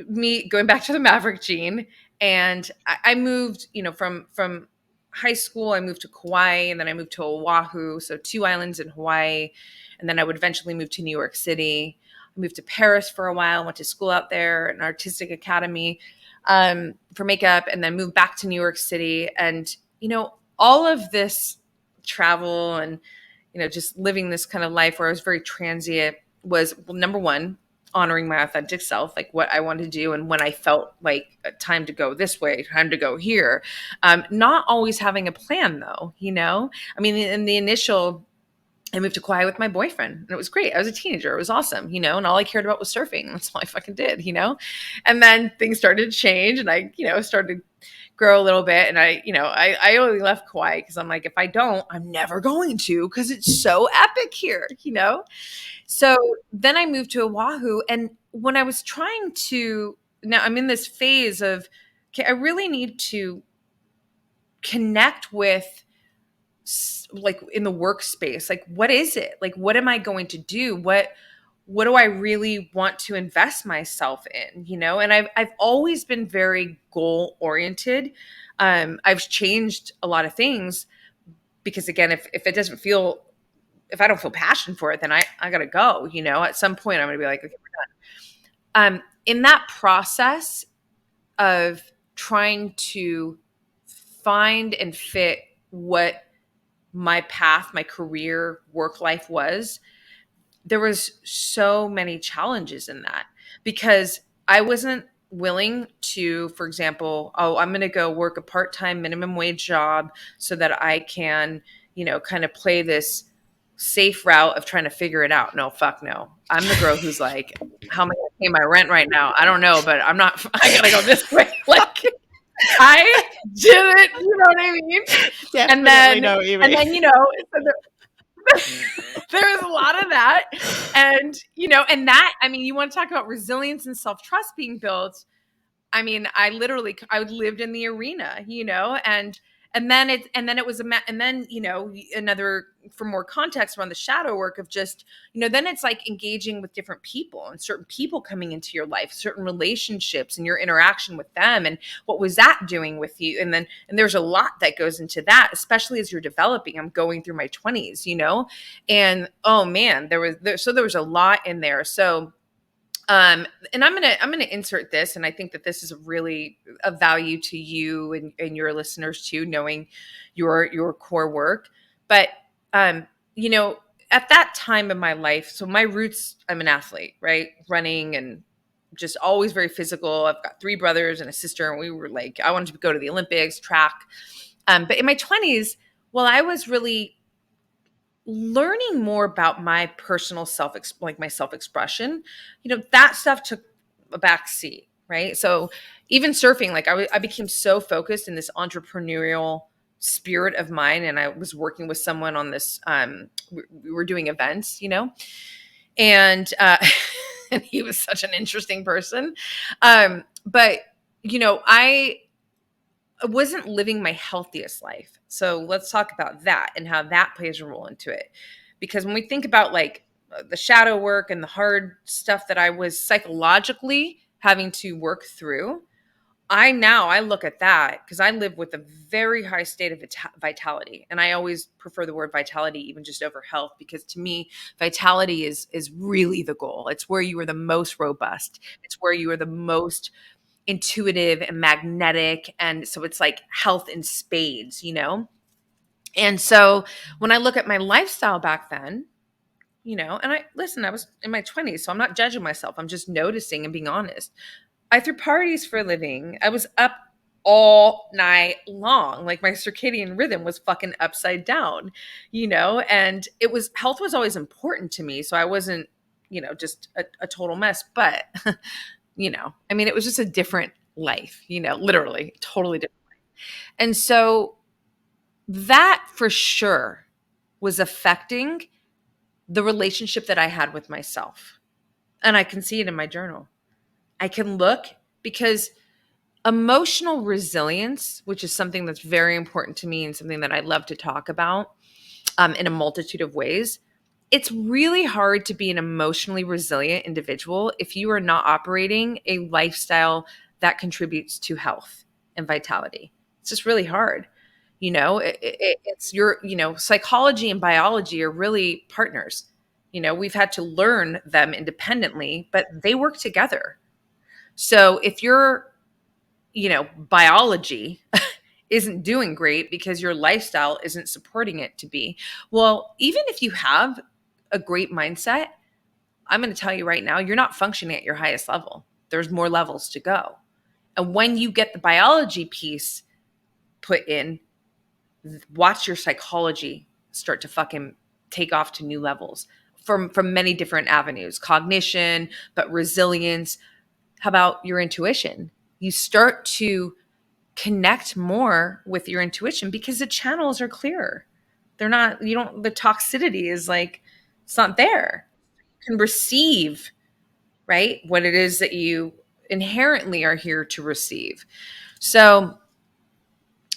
me going back to the Maverick gene, and I moved, from high school, I moved to Kauai, and then I moved to Oahu, so two islands in Hawaii, and then I would eventually move to New York City. I moved to Paris for a while, went to school out there, an artistic academy for makeup, and then moved back to New York City, and all of this travel and just living this kind of life where I was very transient was, well, number one, honoring my authentic self, like what I wanted to do. And when I felt like time to go this way, time to go here, not always having a plan though, I mean, in the initial, I moved to Kauai with my boyfriend and it was great. I was a teenager. It was awesome, and all I cared about was surfing. That's all I fucking did, and then things started to change and I, started to grow a little bit. And I only left Kauai because I'm like, if I don't, I'm never going to, because it's so epic here. So then I moved to Oahu. And when I was trying to, now I'm in this phase of, okay, I really need to connect with, like, in the workspace, like, what is it? Like, what am I going to do? What do I really want to invest myself in? And I've always been very goal oriented. I've changed a lot of things because, again, if it doesn't feel, if I don't feel passion for it, then I gotta go. At some point I'm gonna be like, okay, we're done. In that process of trying to find and fit what my path, my career, work life was, there was so many challenges in that because I wasn't willing to, for example, I'm going to go work a part-time minimum wage job so that I can, kind of play this safe route of trying to figure it out. No, fuck no. I'm the girl who's like, how am I going to pay my rent right now? I don't know, but I'm not, I got to go this way. Like, I did it. You know what I mean? Definitely know what you mean. And then, there was a lot of that. And, and that, I mean, you want to talk about resilience and self-trust being built. I mean, I lived in the arena, and then it was another, for more context around the shadow work of just, then it's like engaging with different people and certain people coming into your life, certain relationships and your interaction with them. And what was that doing with you? And there's a lot that goes into that, especially as you're developing. I'm going through my 20s, and oh man, there was a lot in there. So, and I'm gonna insert this, and I think that this is really of value to you and your listeners too, knowing your core work. But at that time in my life, so my roots, I'm an athlete, right? Running and just always very physical. I've got 3 brothers and a sister, and we were like, I wanted to go to the Olympics, track. But in my 20s, well, I was really learning more about my personal my self-expression, that stuff took a back seat, right? So even surfing, like I became so focused in this entrepreneurial spirit of mine, and I was working with someone on this, we were doing events, and and he was such an interesting person. But I wasn't living my healthiest life. So let's talk about that and how that plays a role into it. Because when we think about like the shadow work and the hard stuff that I was psychologically having to work through, I look at that because I live with a very high state of vitality. And I always prefer the word vitality even just over health, because to me, vitality is really the goal. It's where you are the most robust. It's where you are the most intuitive and magnetic. And so it's like health in spades, And so when I look at my lifestyle back then, and I was in my 20s, so I'm not judging myself. I'm just noticing and being honest. I threw parties for a living. I was up all night long. Like my circadian rhythm was fucking upside down, and health was always important to me. So I wasn't, just a total mess, but it was just a different life, literally totally different life. And so that for sure was affecting the relationship that I had with myself. And I can see it in my journal. I can look, because emotional resilience, which is something that's very important to me and something that I love to talk about in a multitude of ways, it's really hard to be an emotionally resilient individual if you are not operating a lifestyle that contributes to health and vitality. It's just really hard. It's your, psychology and biology are really partners. We've had to learn them independently, but they work together. So if your, biology isn't doing great because your lifestyle isn't supporting it to be, well, even if you have a great mindset, I'm going to tell you right now, you're not functioning at your highest level. There's more levels to go. And when you get the biology piece put in, watch your psychology start to fucking take off to new levels from many different avenues, cognition, but resilience. How about your intuition? You start to connect more with your intuition because the channels are clearer. They're not, the toxicity is like, it's not there. You can receive, right, what it is that you inherently are here to receive. So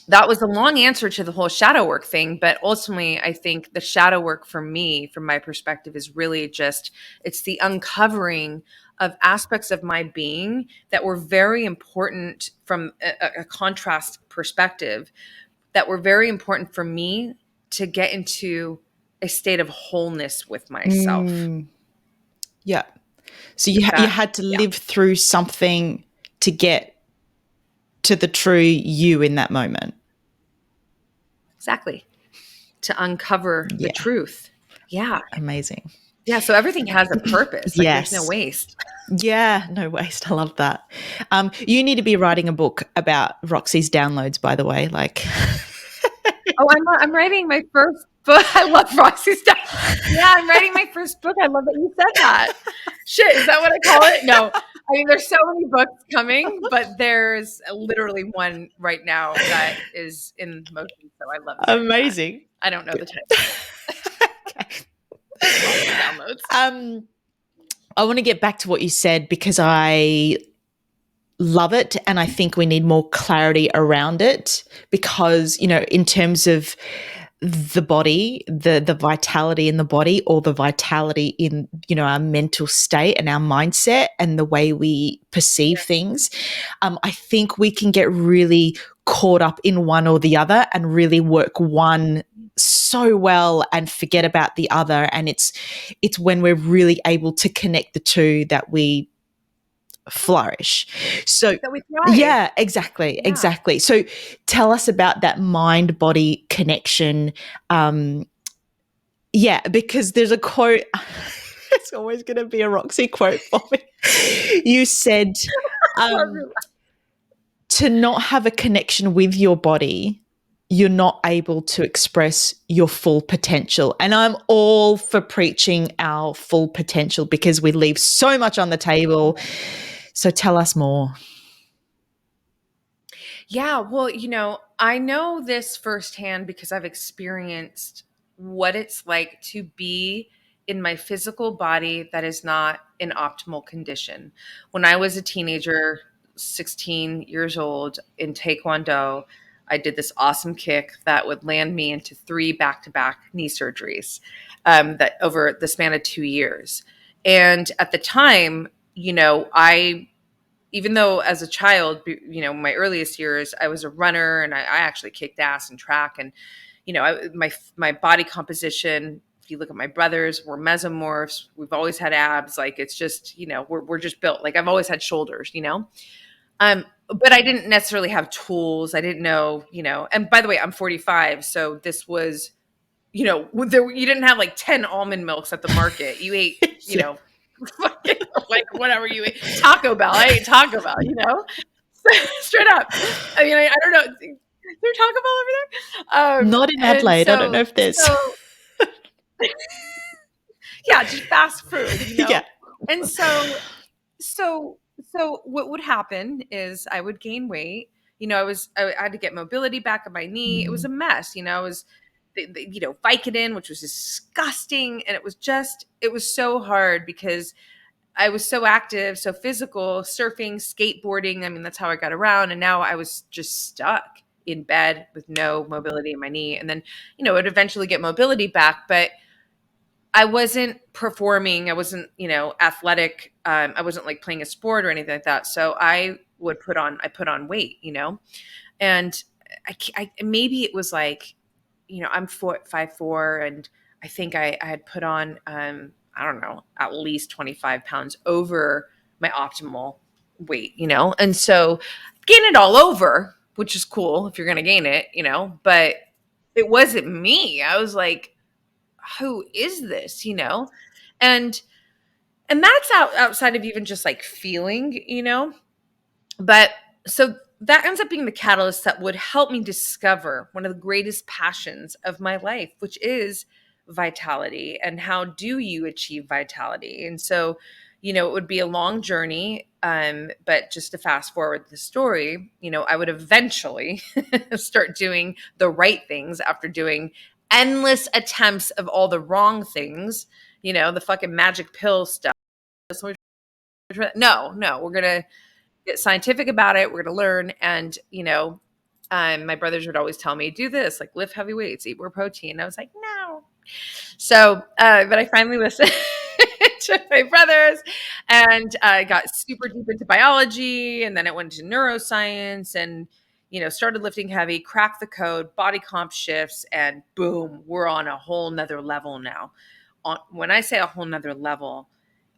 that was a long answer to the whole shadow work thing. But ultimately, I think the shadow work for me, from my perspective, is really just, it's the uncovering of aspects of my being that were very important from a contrast perspective, that were very important for me to get into a state of wholeness with myself. Yeah. So you had to live through something to get to the true you in that moment. Exactly. To uncover the Yeah. truth. Yeah. Amazing. Yeah. So everything has a purpose. Like there's no Yes. waste. Yeah, no waste. I love that. You need to be writing a book about Roxy's downloads, by the way. Like, Oh, I'm writing my first book. I love Roxy stuff. Yeah, I'm writing my first book. I love that you said that. Shit, is that what I call it? No. I mean, there's so many books coming, but there's literally one right now that is in motion. So I love sharing that. amazing. I don't know the title. Roxy downloads. I want to get back to what you said because I love it and I think we need more clarity around it because, you know, in terms of the body, the vitality in the body or the vitality in, you know, our mental state and our mindset and the way we perceive things, I think we can get really caught up in one or the other and really work one so well and forget about the other. And it's when we're really able to connect the two that we flourish. So That we thrive. yeah, exactly. So tell us about that mind body connection. Yeah, because there's a quote. It's always going to be a Roxy quote for me. You said to not have a connection with your body, you're not able to express your full potential. And I'm all for preaching our full potential because we leave so much on the table. So tell us more. Yeah, well, you know, I know this firsthand because I've experienced what it's like to be in my physical body that is not in optimal condition. When I was a teenager, 16 years old in Taekwondo, I did this awesome kick that would land me into 3 back-to-back knee surgeries that over the span of 2 years. And at the time, you know, even though as a child, you know, my earliest years, I was a runner and I actually kicked ass in track. And, you know, my body composition, if you look at my brothers, we're mesomorphs. We've always had abs. Like it's just, you know, we're just built. Like I've always had shoulders, you know? But I didn't necessarily have tools. I didn't know, you know, and by the way, I'm 45. So this was, you know, you didn't have like 10 almond milks at the market. You ate, you know, like whatever you ate. Taco Bell. I ate Taco Bell, you know? Straight up. I mean, I don't know. Is there Taco Bell over there? Not in And Adelaide. I don't know if there's. Yeah, just fast food, you know? Yeah. And so what would happen is I would gain weight. You know, I had to get mobility back on my knee. It was a mess. You know, I was, you know, Vicodin, which was disgusting. And it was so hard because I was so active, so physical, surfing, skateboarding. I mean, that's how I got around. And now I was just stuck in bed with no mobility in my knee. And then, you know, it would eventually get mobility back, but I wasn't performing. I wasn't, you know, athletic. I wasn't like playing a sport or anything like that. So I put on weight, you know, and maybe it was like, you know, I'm 5'4", and I think I had put on, I don't know, at least 25 pounds over my optimal weight, you know? And so gain it all over, which is cool if you're going to gain it, you know, but it wasn't me. I was like, who is this, you know? And, and that's outside of even just like feeling, you know, but so that ends up being the catalyst that would help me discover one of the greatest passions of my life, which is vitality. And how do you achieve vitality? And so, you know, it would be a long journey. But just to fast forward the story, you know, I would eventually start doing the right things after doing endless attempts of all the wrong things, you know, the fucking magic pill stuff. No, we're going to get scientific about it. We're going to learn. And, you know, my brothers would always tell me, do this, like lift heavy weights, eat more protein. I was like, no. So, but I finally listened to my brothers and I got super deep into biology. And then it went to neuroscience and, you know, started lifting heavy, cracked the code, body comp shifts, and boom, we're on a whole nother level now. When I say a whole nother level,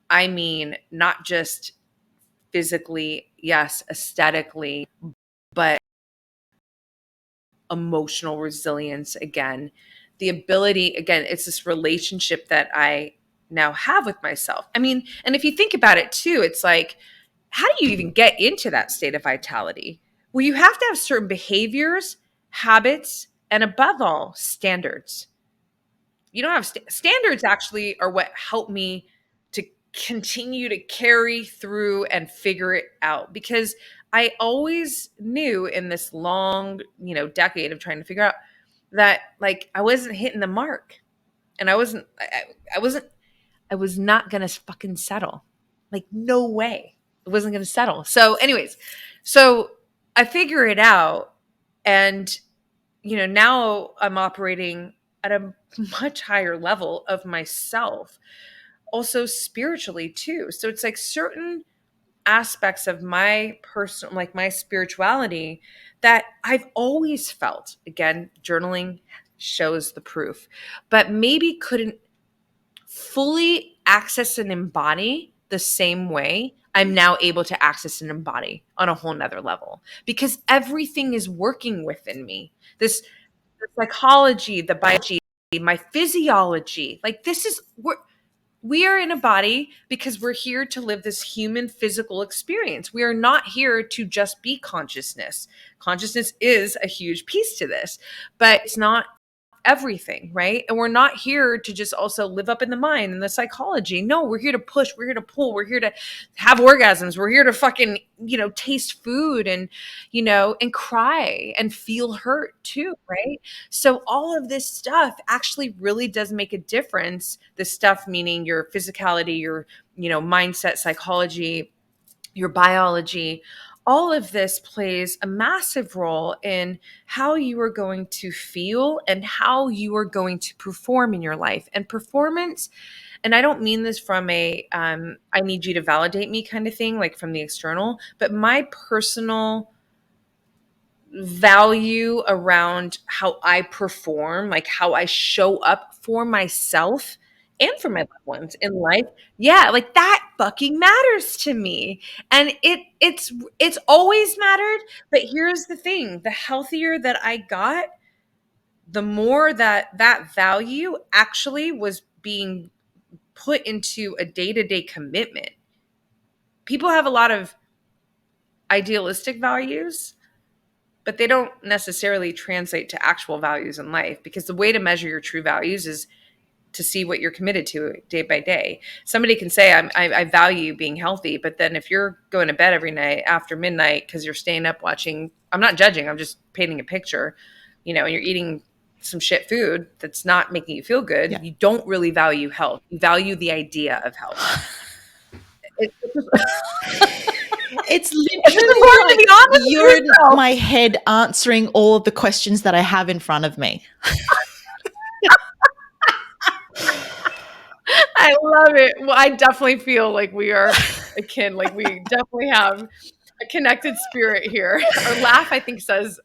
I mean, not just physically, yes, aesthetically, but emotional resilience again, the ability, again, it's this relationship that I now have with myself. I mean, and if you think about it too, it's like, how do you even get into that state of vitality? Well, you have to have certain behaviors, habits, and above all, standards. You don't have standards actually are what help me to continue to carry through and figure it out, because I always knew in this long, decade of trying to figure out that like I wasn't hitting the mark, and I was not going to fucking settle. Like no way. I wasn't going to settle. So anyways, so I figure it out, and now I'm operating at a much higher level of myself, also spiritually too. So it's like certain aspects of my personal, like my spirituality, that I've always felt, again, journaling shows the proof, but maybe couldn't fully access and embody the same way I'm now able to access and embody on a whole nother level, because everything is working within me. This the psychology, the biology, my physiology. Like this is we are in a body because we're here to live this human physical experience. We are not here to just be consciousness. Consciousness is a huge piece to this, but it's not everything, right? And we're not here to just also live up in the mind and the psychology. No, we're here to push, we're here to pull, we're here to have orgasms, we're here to fucking, taste food and, and cry and feel hurt too, right? So all of this stuff actually really does make a difference. This stuff meaning your physicality, your, mindset, psychology, your biology, all of this plays a massive role in how you are going to feel and how you are going to perform in your life. And performance, and I don't mean this from a I need you to validate me kind of thing, like from the external, but my personal value around how I perform, like how I show up for myself and for my loved ones in life. Yeah, like that fucking matters to me. And it's always mattered, but here's the thing, the healthier that I got, the more that value actually was being put into a day-to-day commitment. People have a lot of idealistic values, but they don't necessarily translate to actual values in life, because the way to measure your true values is to see what you're committed to day by day. Somebody can say, I value being healthy, but then if you're going to bed every night after midnight because you're staying up watching, I'm not judging, I'm just painting a picture, and you're eating some shit food that's not making you feel good, Yeah. you don't really value health. You value the idea of health. It's It's just literally important to like be honest with you're in yourself. my head answering all of the questions that I have in front of me. I love it. Well, I definitely feel like we are akin. Like we definitely have a connected spirit here. Our laugh, I think, says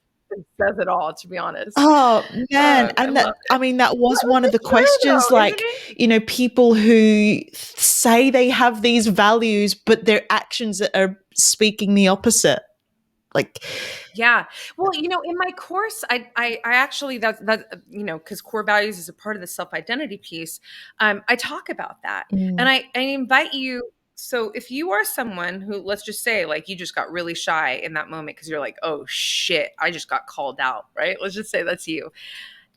it all. To be honest, Oh man, I and love that it. I mean that was Well, one of the it's true, questions, though, isn't like, it? people who say they have these values but their actions are speaking the opposite. Like, Yeah. Well, in my course, I actually because core values is a part of the self identity piece. I talk about that, and mm, I invite you. So if you are someone who, let's just say, like you just got really shy in that moment because you're like, oh shit, I just got called out, right? Let's just say that's you.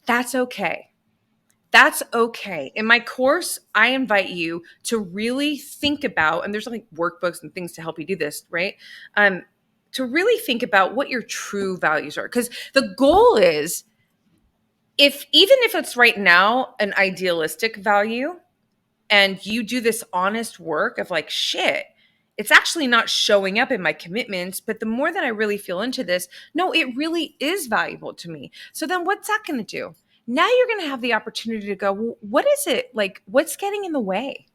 That's okay. That's okay. In my course, I invite you to really think about, and there's like workbooks and things to help you do this, right? Um, to really think about what your true values are. Because the goal is, if even if it's right now an idealistic value, and you do this honest work of like, shit, it's actually not showing up in my commitments, but the more that I really feel into this, no, it really is valuable to me. So then what's that going to do? Now you're going to have the opportunity to go, well, what is it? Like, what's getting in the way?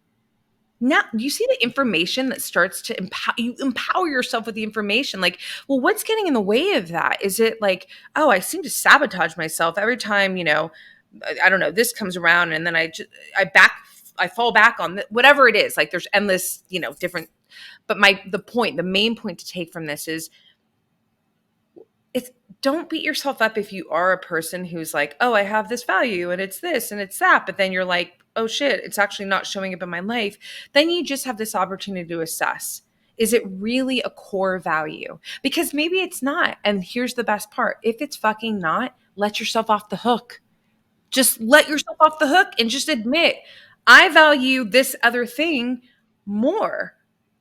Now, you see the information that starts to empower yourself with the information. Like, well, what's getting in the way of that? Is it like, oh, I seem to sabotage myself every time, I don't know, this comes around, and then I fall back on whatever it is. Like, there's endless, different. But the main point to take from this is, it's don't beat yourself up if you are a person who's like, oh, I have this value and it's this and it's that. But then you're like, oh shit, it's actually not showing up in my life. Then you just have this opportunity to assess, is it really a core value? Because maybe it's not. And here's the best part, if it's fucking not, let yourself off the hook. Just let yourself off the hook and just admit, I value this other thing more.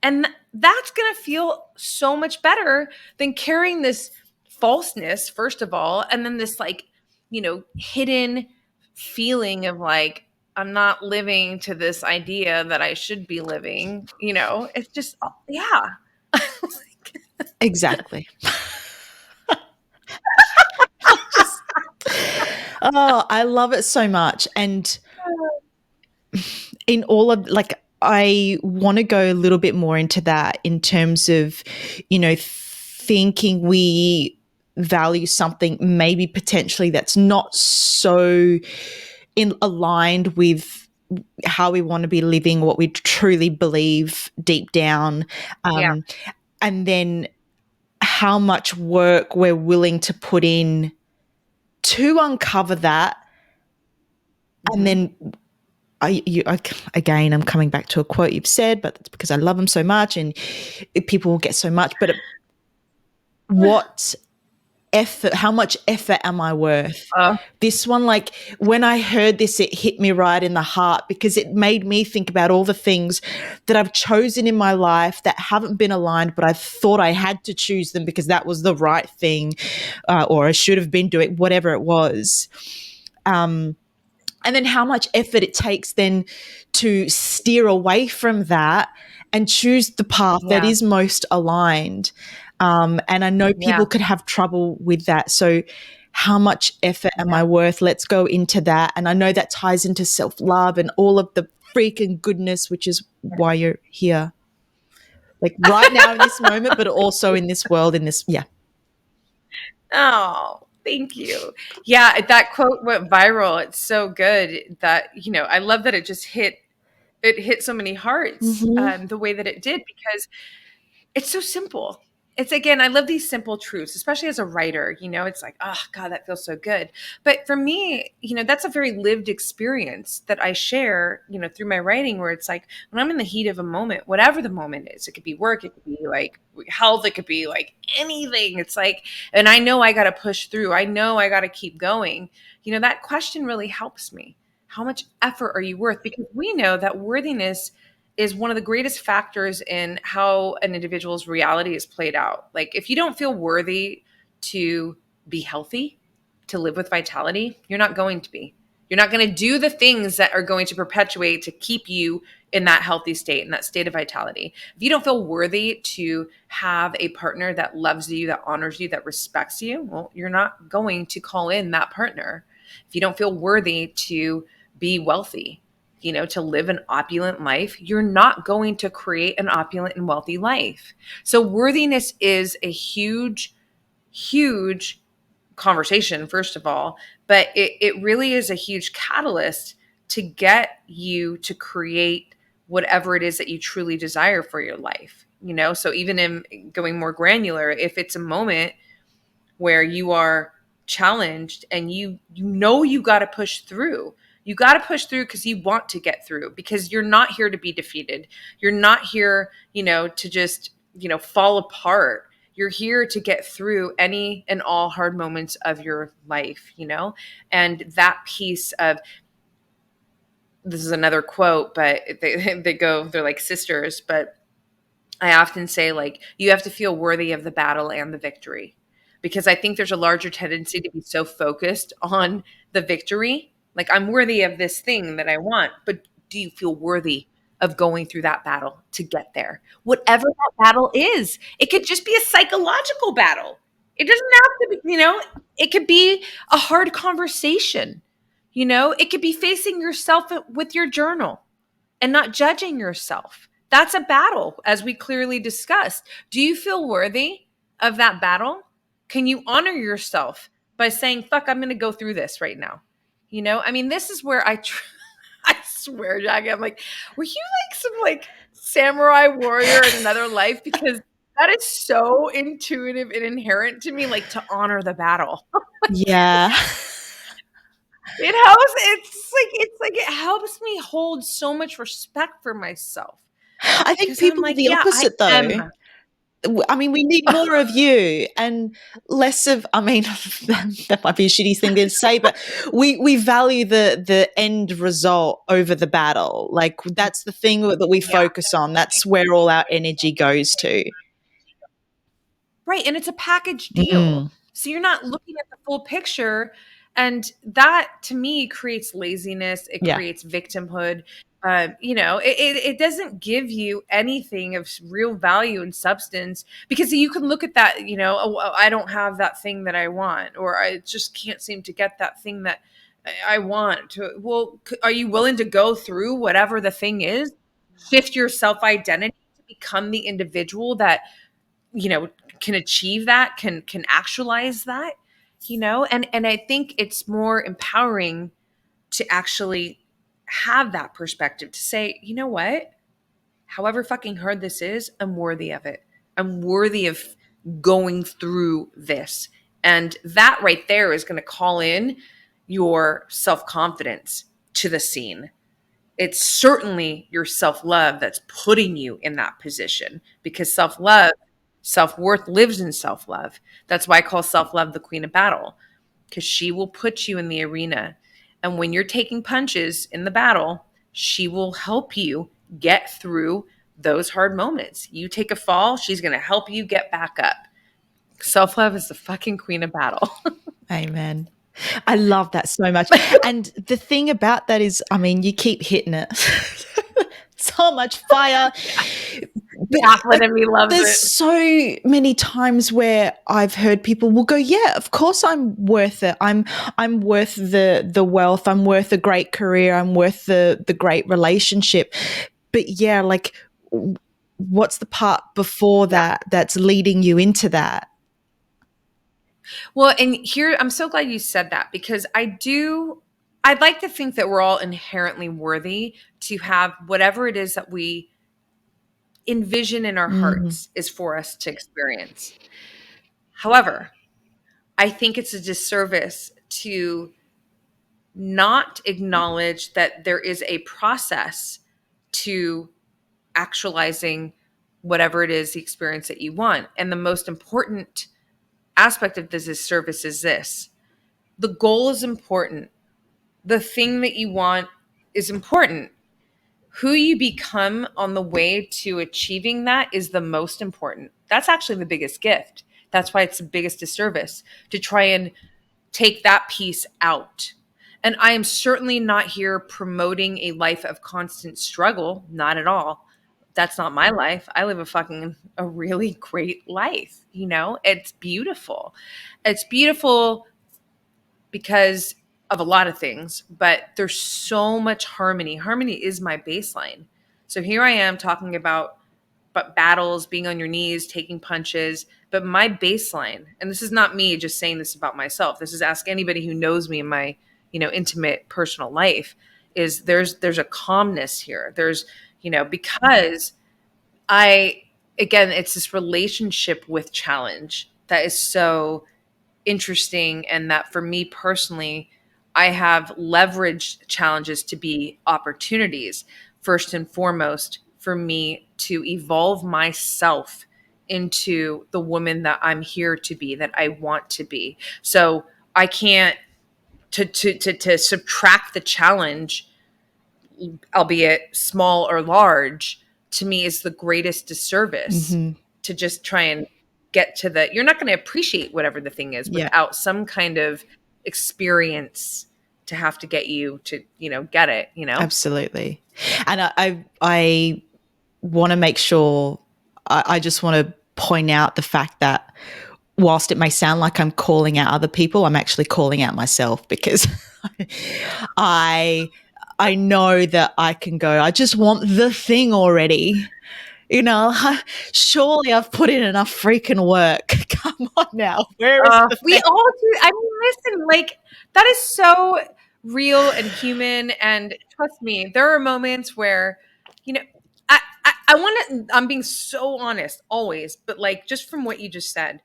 And that's going to feel so much better than carrying this falseness, first of all, and then this like, hidden feeling of like, I'm not living to this idea that I should be living. It's just, yeah. Exactly. Just, Oh, I love it so much. And in all of like, I want to go a little bit more into that in terms of, thinking we value something maybe potentially that's not so aligned with how we want to be living, what we truly believe deep down. yeah. Um, and then how much work we're willing to put in to uncover that. And Mhm. then again, I'm coming back to a quote you've said, but it's because I love them so much and people will get so much. But what effort, how much effort am I worth? Uh, This one, like when I heard this, it hit me right in the heart because it made me think about all the things that I've chosen in my life that haven't been aligned, but I thought I had to choose them because that was the right thing, or I should have been doing whatever it was. And then how much effort it takes then to steer away from that and choose the path that yeah. is most aligned. And I know people Yeah. could have trouble with that. So, how much effort am Yeah. I worth? Let's go into that. And I know that ties into self love and all of the freaking goodness, which is why you're here, like right now in this moment, but also in this world, in this, yeah. Oh, thank you. Yeah, that quote went viral. It's so good that, I love that it hit so many hearts Mm-hmm. the way that it did because it's so simple. It's again, I love these simple truths, especially as a writer. It's like, oh God, that feels so good. But for me, that's a very lived experience that I share, through my writing, where it's like when I'm in the heat of a moment, whatever the moment is, it could be work, it could be like health, it could be like anything. It's like, and I know I got to push through. I know I got to keep going. That question really helps me. How much effort are you worth? Because we know that worthiness is one of the greatest factors in how an individual's reality is played out. Like if you don't feel worthy to be healthy, to live with vitality, you're not going to be. You're not going to do the things that are going to perpetuate to keep you in that healthy state, in that state of vitality. If you don't feel worthy to have a partner that loves you, that honors you, that respects you, well, you're not going to call in that partner. If you don't feel worthy to be wealthy, to live an opulent life, you're not going to create an opulent and wealthy life. So worthiness is a huge, huge conversation, first of all, but it really is a huge catalyst to get you to create whatever it is that you truly desire for your life. So even in going more granular, if it's a moment where you are challenged and you got to push through. You got to push through because you want to get through, because you're not here to be defeated. You're not here, to just, fall apart. You're here to get through any and all hard moments of your life, and that piece of, this is another quote, but they're like sisters, but I often say, like, you have to feel worthy of the battle and the victory, because I think there's a larger tendency to be so focused on the victory. Like, I'm worthy of this thing that I want, but do you feel worthy of going through that battle to get there? Whatever that battle is, it could just be a psychological battle. It doesn't have to be, it could be a hard conversation. It could be facing yourself with your journal and not judging yourself. That's a battle, as we clearly discussed. Do you feel worthy of that battle? Can you honor yourself by saying, fuck, I'm going to go through this right now? I mean, this is where I swear, Jackie, I'm like, were you like some like samurai warrior in another life? Because That is so intuitive and inherent to me, like, to honor the battle. Yeah. It's like it helps me hold so much respect for myself I think because I'm people are like, the "Yeah, I opposite though. am." I mean, we need more of you and less of, I mean, that might be a shitty thing to say, but we value the end result over the battle. Like that's the thing that we Yeah. focus on. That's where all our energy goes to. Right, and it's a package deal. Mm, So you're not looking at the full picture, and that to me creates laziness, it yeah. creates victimhood. It doesn't give you anything of real value and substance because you can look at that, "Oh, I don't have that thing that I want," or "I just can't seem to get that thing that I want." Well, are you willing to go through whatever the thing is, shift your self-identity to become the individual that can achieve that, can actualize that, and I think it's more empowering to actually have that perspective to say, you know what, however fucking hard this is, I'm worthy of it. I'm worthy of going through this. And that right there is going to call in your self-confidence to the scene. It's certainly your self-love that's putting you in that position because self-love, self-worth lives in self-love. That's why I call self-love the queen of battle, because she will put you in the arena. And when you're taking punches in the battle, she will help you get through those hard moments. You take a fall, she's going to help you get back up. Self-love is the fucking queen of battle. Amen. I love that so much. And the thing about that is, I mean, you keep hitting it. So much fire. But Kaplan like, and me loves there's it. so many times where I've heard people will go, "Yeah, of course I'm worth it. I'm worth the wealth. I'm worth a great career. I'm worth the great relationship." But yeah, like, what's the part before Yeah. that that's leading you into that? Well, and here, I'm so glad you said that because I'd like to think that we're all inherently worthy to have whatever it is that we envision in our Mm, hearts is for us to experience. However, I think it's a disservice to not acknowledge that there is a process to actualizing whatever it is, the experience that you want. And the most important aspect of this service is this: the goal is important. The thing that you want is important. Who you become on the way to achieving that is the most important. That's actually the biggest gift. That's why it's the biggest disservice to try and take that piece out. And I am certainly not here promoting a life of constant struggle, not at all. That's not my life. I live a really great life, It's beautiful. It's beautiful because of a lot of things, but there's so much harmony. Harmony is my baseline. So here I am talking about battles, being on your knees, taking punches, but my baseline, and this is not me just saying this about myself. This is ask anybody who knows me in my, intimate personal life, is there's a calmness here. Because I again, it's this relationship with challenge that is so interesting, and that for me personally, I have leveraged challenges to be opportunities, first and foremost, for me to evolve myself into the woman that I'm here to be, that I want to be. So I can't to subtract the challenge, albeit small or large, to me is the greatest disservice, mhm. to just try and get to you're not going to appreciate whatever the thing is Yeah, without some kind of experience to have to get you to, get it. absolutely. And I want to make sure, I just want to point out the fact that whilst it may sound like I'm calling out other people, I'm actually calling out myself because I I know that I can go, I just want the thing already. You know, surely I've put in enough freaking work. Come on now. Where is the We thing? all do. I mean, listen, like that is so real and human. And trust me, there are moments where, you know, I want to, I'm being so honest always, but like just from what you just said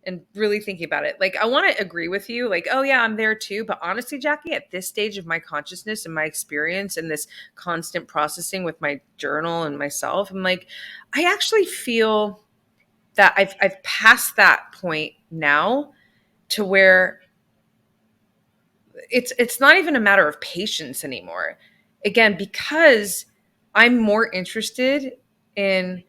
and really thinking about it, like I want to agree with you, like, oh yeah, I'm there too. But honestly, Jackie, at this stage of my consciousness and my experience and this constant processing with my journal and myself, I'm like, I actually feel that I've passed that point now to where it's not even a matter of patience anymore. Again, because I'm more interested in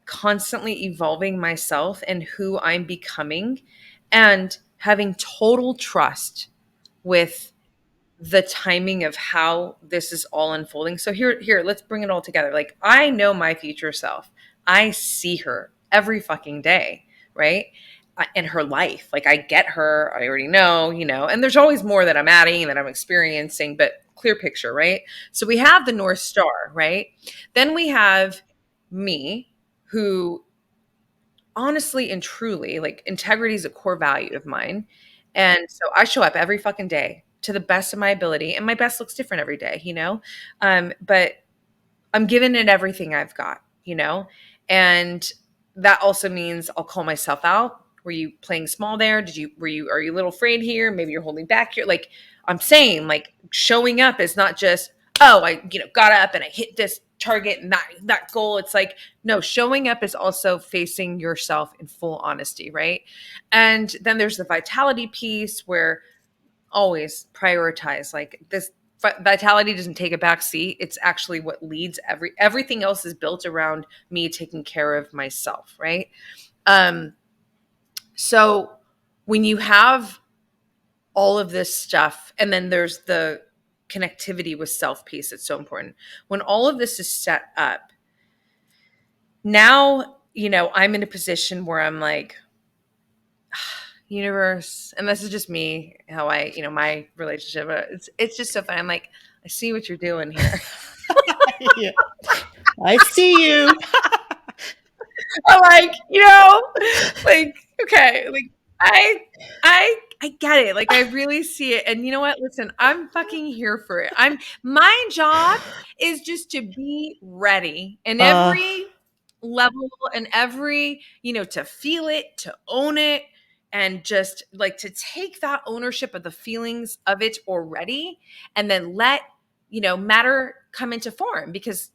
constantly evolving myself and who I'm becoming and having total trust with the timing of how this is all unfolding. So here, let's bring it all together. Like I know my future self. I see her every fucking day, right? In her life. Like I get her, I already know, and there's always more that I'm adding that I'm experiencing, but clear picture, right? So we have the North Star, right? Then we have me, who honestly and truly, like integrity is a core value of mine. And so I show up every fucking day to the best of my ability, and my best looks different every day. But I'm giving it everything I've got. And that also means I'll call myself out. Were you playing small there? Are you a little afraid here? Maybe you're holding back here. Like I'm saying, like showing up is not just, oh, I, got up and I hit this target and that goal. It's like, no, showing up is also facing yourself in full honesty, right? And then there's the vitality piece where always prioritize like this. Vitality doesn't take a back seat. It's actually what leads everything else is built around me taking care of myself, right? um so when you have all of this stuff, and then there's the connectivity with self piece, it's so important. When all of this is set up, now I'm in a position where I'm like, universe, and this is just me, how I, my relationship, it's just so fun. I'm like, I see what you're doing here. Yeah. I see you. I'm like, like, okay, like I get it. Like I really see it. And you know what? Listen, I'm fucking here for it. My job is just to be ready in Uh, every level and every, to feel it, to own it, and just like to take that ownership of the feelings of it already, and then let, matter come into form, because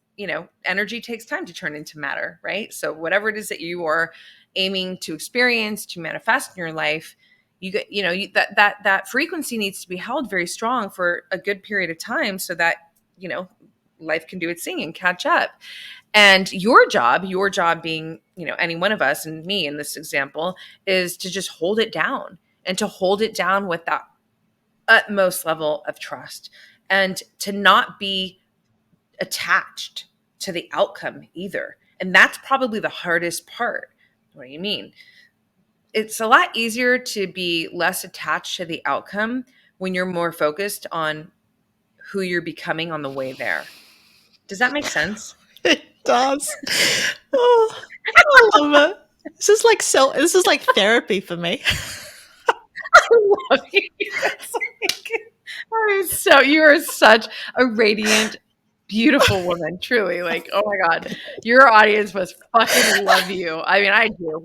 energy takes time to turn into matter, right? So whatever it is that you are aiming to experience, to manifest in your life, you get, that frequency needs to be held very strong for a good period of time, so that you know life can do its thing and catch up. And your job being, any one of us, and me in this example, is to just hold it down, and to hold it down with that utmost level of trust, and to not be attached to the outcome either. And that's probably the hardest part. What do you mean? It's a lot easier to be less attached to the outcome when you're more focused on who you're becoming on the way there. Does that make sense? it does. Oh, I love it. This is like therapy for me. I love you. It's you are such a radiant, beautiful woman. Truly, like, oh my god, your audience must fucking love you. I mean, I do.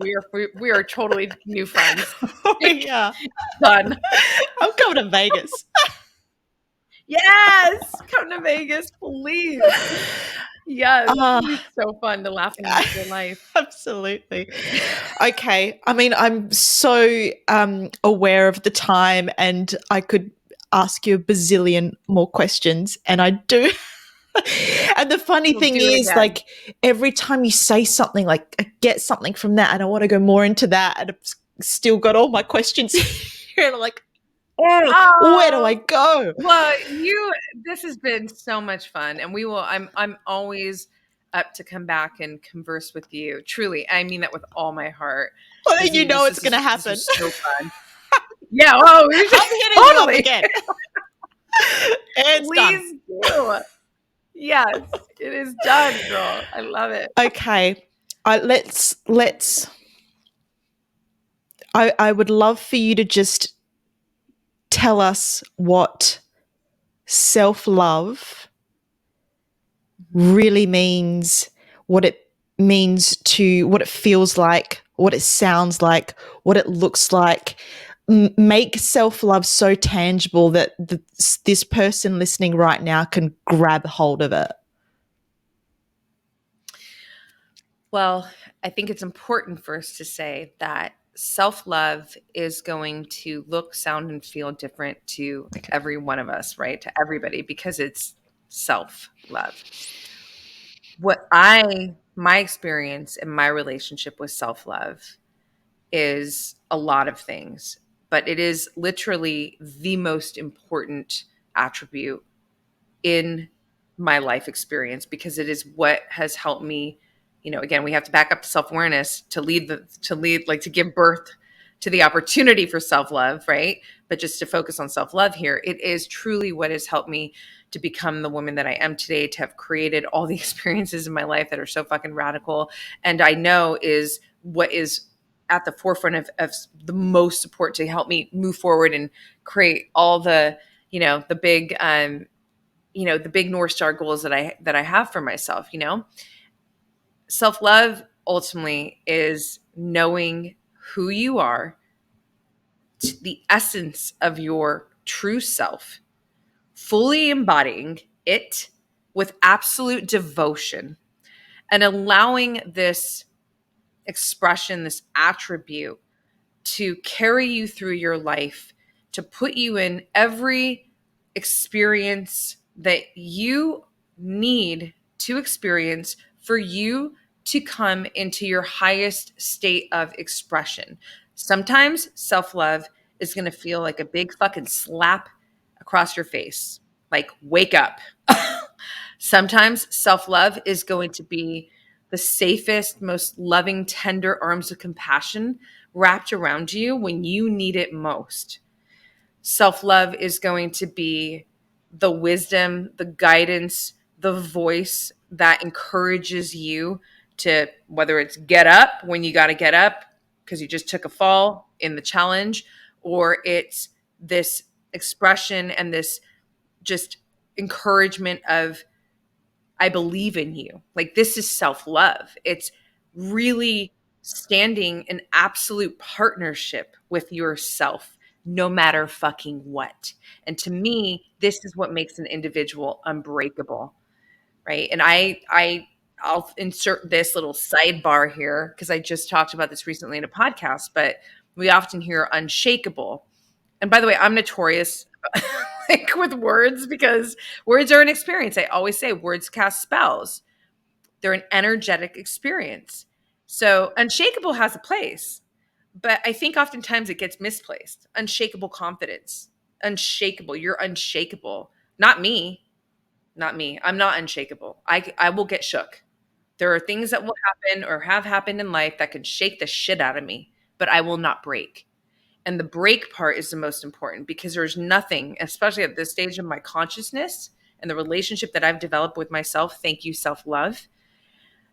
We are totally new friends. Oh yeah. Done. I'm coming to Vegas. Yes, come to Vegas, please. Yes, Uh, it'd be so fun to laugh and make your life. Absolutely. Okay. I mean, I'm so aware of the time, and I could ask you a bazillion more questions, and I do. And the funny We'll thing do it is, again. like, every time you say something, like, I get something from that, and I want to go more into that, and I've still got all my questions here, and I'm like, oh, where do I Oh, go? well, this has been so much fun, and I'm always up to come back and converse with you. Truly, I mean that with all my heart. Well, Because then you know it's going to this happen. was so fun. Yeah, oh, we should I'm hitting you up totally. again. It's done. Please do. Yes, it is done, girl. I love it. Okay. Let's I would love for you to just tell us what self-love really means, what it means to, what it feels like, what it sounds like, what it looks like. Make self-love so tangible that this person listening right now can grab hold of it. Well, I think it's important for us to say that self-love is going to look, sound, and feel different to every one of us, right? To everybody, because it's self-love. My experience in my relationship with self-love is a lot of things, but it is literally the most important attribute in my life experience, because it is what has helped me, again, we have to back up to self-awareness to give birth to the opportunity for self-love, right? But just to focus on self-love here, it is truly what has helped me to become the woman that I am today, to have created all the experiences in my life that are so fucking radical, and I know is what is at the forefront of the most support to help me move forward and create all the the big the big North Star goals that I have for myself. Self-love ultimately is knowing who you are, the essence of your true self, fully embodying it with absolute devotion, and allowing this expression, this attribute, to carry you through your life, to put you in every experience that you need to experience for you to come into your highest state of expression. Sometimes self-love is going to feel like a big fucking slap across your face, like, wake up. Sometimes self-love is going to be the safest, most loving, tender arms of compassion wrapped around you when you need it most. Self-love is going to be the wisdom, the guidance, the voice that encourages you to, whether it's get up when you got to get up because you just took a fall in the challenge, or it's this expression and this just encouragement of, I believe in you. Like, this is self-love. It's really standing in absolute partnership with yourself, no matter fucking what. And to me, this is what makes an individual unbreakable, right? And I'll insert this little sidebar here because I just talked about this recently in a podcast, but we often hear unshakable. And by the way, I'm notorious like with words, because words are an experience. I always say words cast spells. They're an energetic experience. So unshakable has a place, but I think oftentimes it gets misplaced. Unshakable confidence. Unshakable. You're unshakable. Not me. Not me. I'm not unshakable. I will get shook. There are things that will happen or have happened in life that can shake the shit out of me, but I will not break. And the break part is the most important, because there's nothing, especially at this stage of my consciousness and the relationship that I've developed with myself. Thank you, self-love.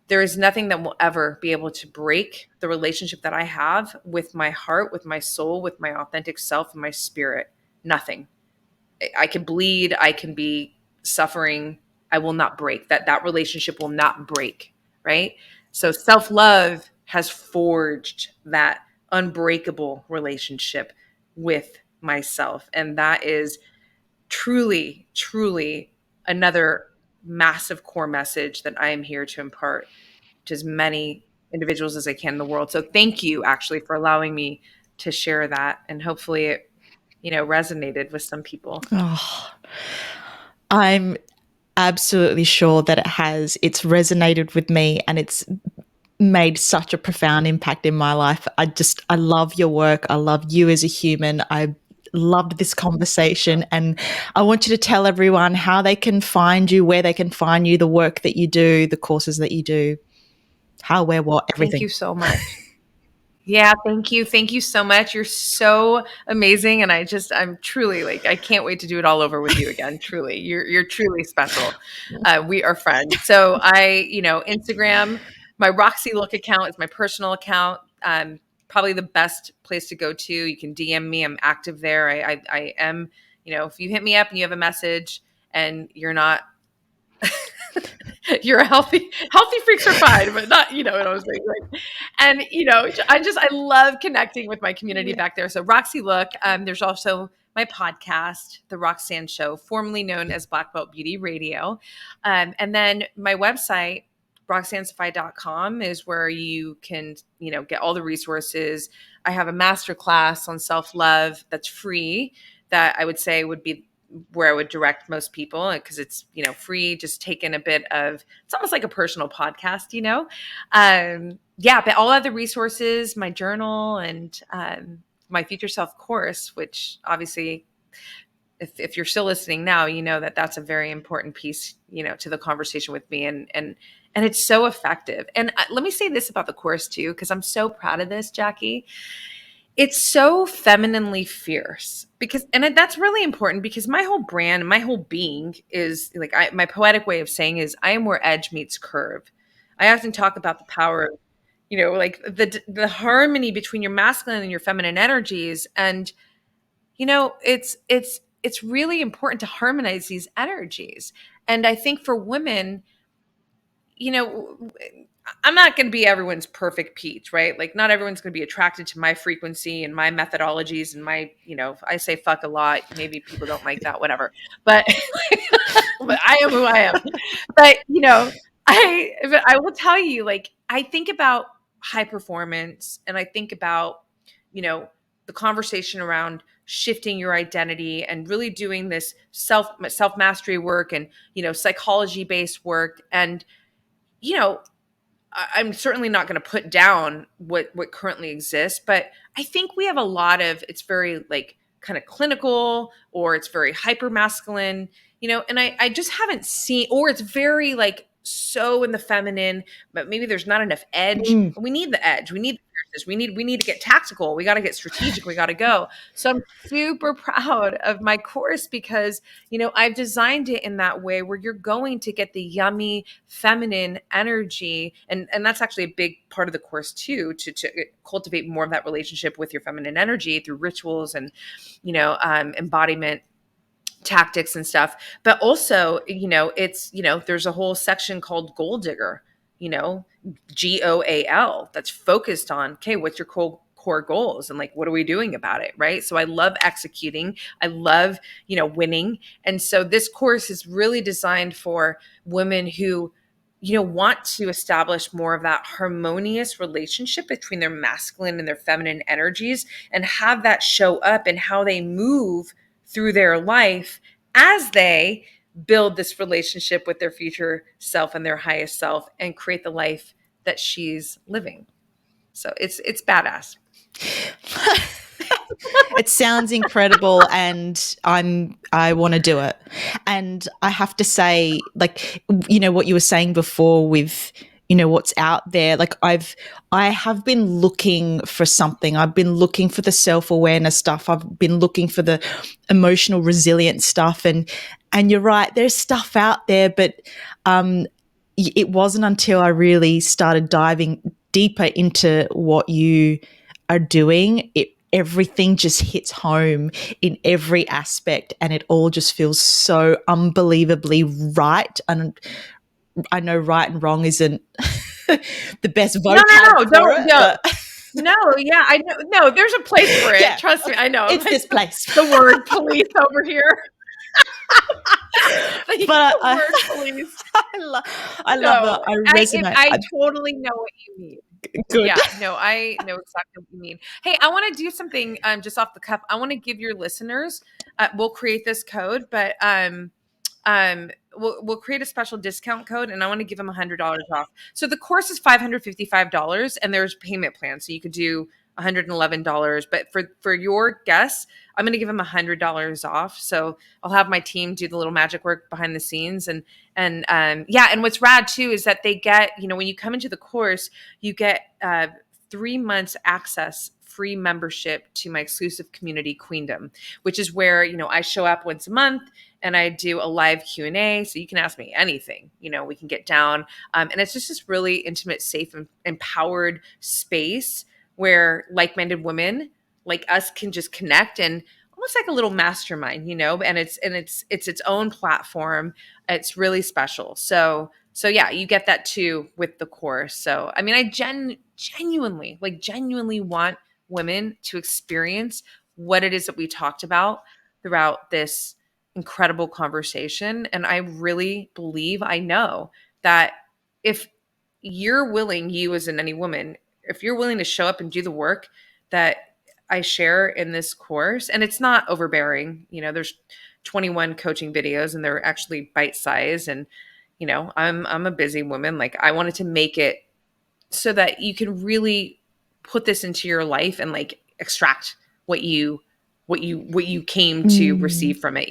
There is nothing that will ever be able to break the relationship that I have with my heart, with my soul, with my authentic self, and my spirit. Nothing. I can bleed. I can be suffering. I will not break. That relationship will not break, right? So self-love has forged that unbreakable relationship with myself. And that is truly, truly another massive core message that I am here to impart to as many individuals as I can in the world. So thank you actually for allowing me to share that. And hopefully it, resonated with some people. Oh, I'm absolutely sure that it has. It's resonated with me, and it's made such a profound impact in my life. I love your work. I love you as a human. I loved this conversation, and I want you to tell everyone how they can find you, where they can find you, the work that you do, the courses that you do, how, where, what, everything. Thank you so much. Yeah, thank you. Thank you so much. You're so amazing. And I'm truly, like, I can't wait to do it all over with you again. Truly. You're truly special. We are friends. So Instagram, my Roxy Look account is my personal account. Probably the best place to go to. You can DM me. I'm active there. I am, if you hit me up and you have a message and you're not You're a healthy freaks are fine, but not, you know what I was saying. Like, and I love connecting with my community back there. So Roxy, look, there's also my podcast, The Roxanne Show, formerly known as Black Belt Beauty Radio. And then my website, roxannesaffaie.com, is where you can, get all the resources. I have a masterclass on self-love that's free that I would say would be where I would direct most people, because it's, free, just taking a bit of, it's almost like a personal podcast, yeah, but all other resources, my journal, and my future self course, which obviously, if you're still listening now, you know that that's a very important piece, to the conversation with me, and it's so effective. And let me say this about the course too, because I'm so proud of this, Jackie. It's so femininely fierce, and that's really important, because my whole brand, my whole being is like, my poetic way of saying is, I am where edge meets curve. I often talk about the power of, like the harmony between your masculine and your feminine energies. And, it's really important to harmonize these energies. And I think for women, I'm not going to be everyone's perfect peach, right? Like, not everyone's going to be attracted to my frequency and my methodologies and my, I say fuck a lot. Maybe people don't like that, whatever. But, but I am who I am. But, I will tell you, like, I think about high performance, and I think about, the conversation around shifting your identity and really doing this self mastery work, and, psychology based work. And, I'm certainly not going to put down what currently exists, but I think we have a lot of, it's very like kind of clinical, or it's very hyper masculine, and I just haven't seen, or it's very like so in the feminine, but maybe there's not enough edge. Mm. We need the edge. We need the fierceness. We need to get tactical. We got to get strategic. We got to go. So I'm super proud of my course, because, I've designed it in that way where you're going to get the yummy feminine energy. And that's actually a big part of the course too, to cultivate more of that relationship with your feminine energy through rituals and, embodiment tactics and stuff. But also, it's, there's a whole section called Goal Digger, GOAL, that's focused on, okay, what's your core goals, and like, what are we doing about it, right? So I love executing. I love, winning. And so this course is really designed for women who, want to establish more of that harmonious relationship between their masculine and their feminine energies, and have that show up in how they move through their life as they build this relationship with their future self and their highest self, and create the life that she's living. So it's badass. It sounds incredible, and I want to do it. And I have to say, like, what you were saying before with, what's out there, like I have been looking for something. I've been looking for the self-awareness stuff. I've been looking for the emotional resilience stuff, and you're right, there's stuff out there, but it wasn't until I really started diving deeper into what you are doing, everything just hits home in every aspect, and it all just feels so unbelievably right. And I know right and wrong isn't the best vocab No, for it. No, yeah, I know. No, there's a place for it. Yeah, Trust me, I know. it's this place. The word police over here. But the word police. I love it. I resonate. I totally know what you mean. Good. Yeah, no, I know exactly what you mean. Hey, I want to do something just off the cuff. I want to give your listeners, we'll create this code, but we'll create a special discount code, and I want to give them $100 off. So the course is $555, and there's payment plans. So you could do $111, but for your guests, I'm going to give them $100 off. So I'll have my team do the little magic work behind the scenes, and yeah. And what's rad too is that they get, when you come into the course, you get 3 months access, free membership to my exclusive community, Queendom, which is where, I show up once a month and I do a live Q&A. So you can ask me anything, we can get down. And it's just this really intimate, safe, and empowered space where like-minded women like us can just connect, and almost like a little mastermind, and it's its own platform. It's really special. So So yeah, you get that too with the course. So I mean, I genuinely want women to experience what it is that we talked about throughout this incredible conversation. And I really believe, I know that if you're willing, you as in any woman, if you're willing to show up and do the work that I share in this course, and it's not overbearing, there's 21 coaching videos and they're actually bite size. And, I'm a busy woman. Like, I wanted to make it so that you can really put this into your life and like extract what you came to receive from it,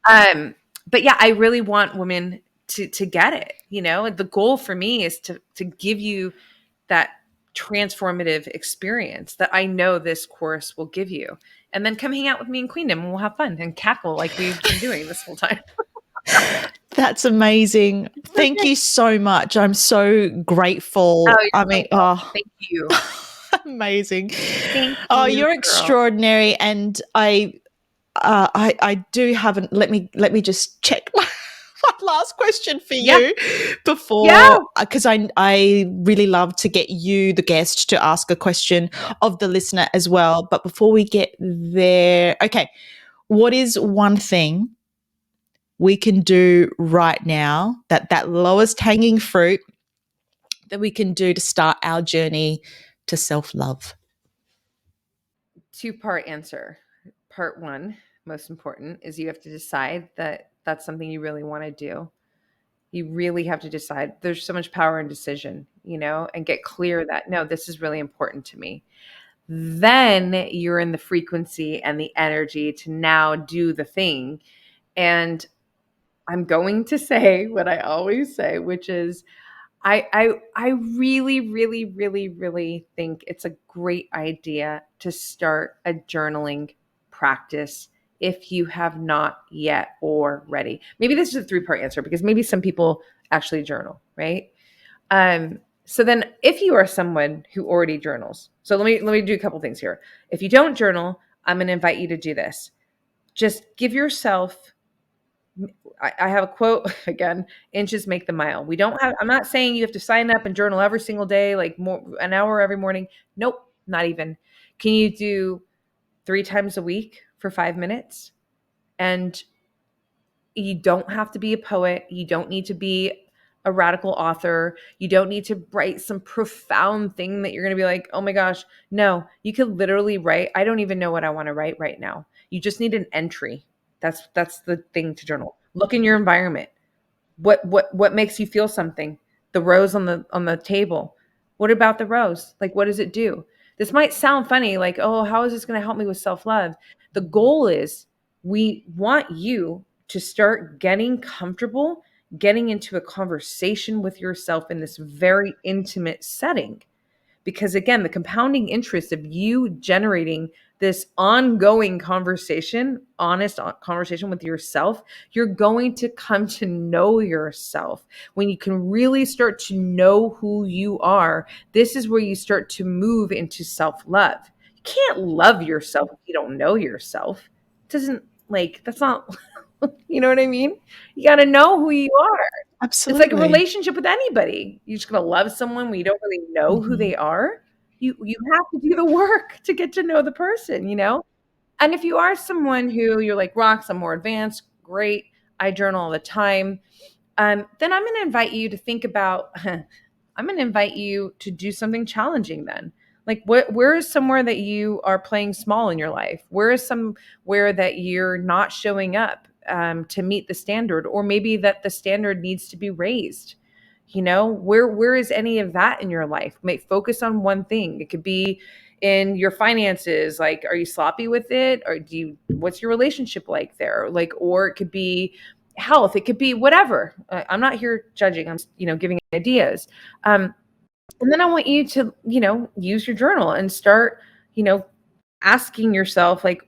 um, but yeah, I really want women to get it. The goal for me is to give you that transformative experience that I know this course will give you. And then come hang out with me in Queendom and we'll have fun and cackle like we've been doing this whole time. That's amazing. Thank you so much. I'm so grateful. Oh, I you're mean, so welcome. Thank you. amazing. Thank Oh, you, you're girl. extraordinary. And I do haven't. Let me just check my last question for you before, because I really love to get you, the guest, to ask a question of the listener as well. But before we get there, okay, what is one thing we can do right now, that lowest hanging fruit that we can do to start our journey to self-love? Two-part answer. Part one, most important, is you have to decide that that's something you really want to do. You really have to decide. There's so much power in decision, and get clear that, no, this is really important to me. Then you're in the frequency and the energy to now do the thing. And I'm going to say what I always say, which is I really, really, really, really think it's a great idea to start a journaling practice if you have not yet already. Maybe this is a three-part answer because maybe some people actually journal, right? So then if you are someone who already journals, so let me do a couple things here. If you don't journal, I'm going to invite you to do this. Just give yourself, I have a quote again, inches make the mile. I'm not saying you have to sign up and journal every single day, like an hour every morning. Nope, not even. Can you do 3 times a week for 5 minutes? And you don't have to be a poet. You don't need to be a radical author. You don't need to write some profound thing that you're going to be like, oh my gosh. No, you could literally write, I don't even know what I want to write right now. You just need an entry. That's the thing to journal. Look in your environment. What makes you feel something? The rose on the table. What about the rose? Like, what does it do? This might sound funny, like, oh, how is this going to help me with self-love? The goal is we want you to start getting comfortable, getting into a conversation with yourself in this very intimate setting. Because again, the compounding interest of you generating this ongoing conversation, honest conversation with yourself, you're going to come to know yourself. When you can really start to know who you are, this is where you start to move into self-love. You can't love yourself if you don't know yourself. It doesn't, like, that's not, you know what I mean? You got to know who you are. It's like a Absolutely. relationship with anybody. You're just gonna love someone when you don't really know who Mhm. they are. You have to do the work to get to know the person, And if you are someone who you're like, Rox, I'm more advanced, great. I journal all the time. Then I'm gonna invite you to think about I'm gonna invite you to do something challenging then. Like where is somewhere that you are playing small in your life? Where is somewhere that you're not showing up to meet the standard, or maybe that the standard needs to be raised? Where is any of that in your life? May focus on one thing. It could be in your finances. Like, are you sloppy with it? Or what's your relationship like there? Like, or it could be health. It could be whatever. I'm not here judging. I'm, giving ideas. And then I want you to, use your journal and start, asking yourself, like,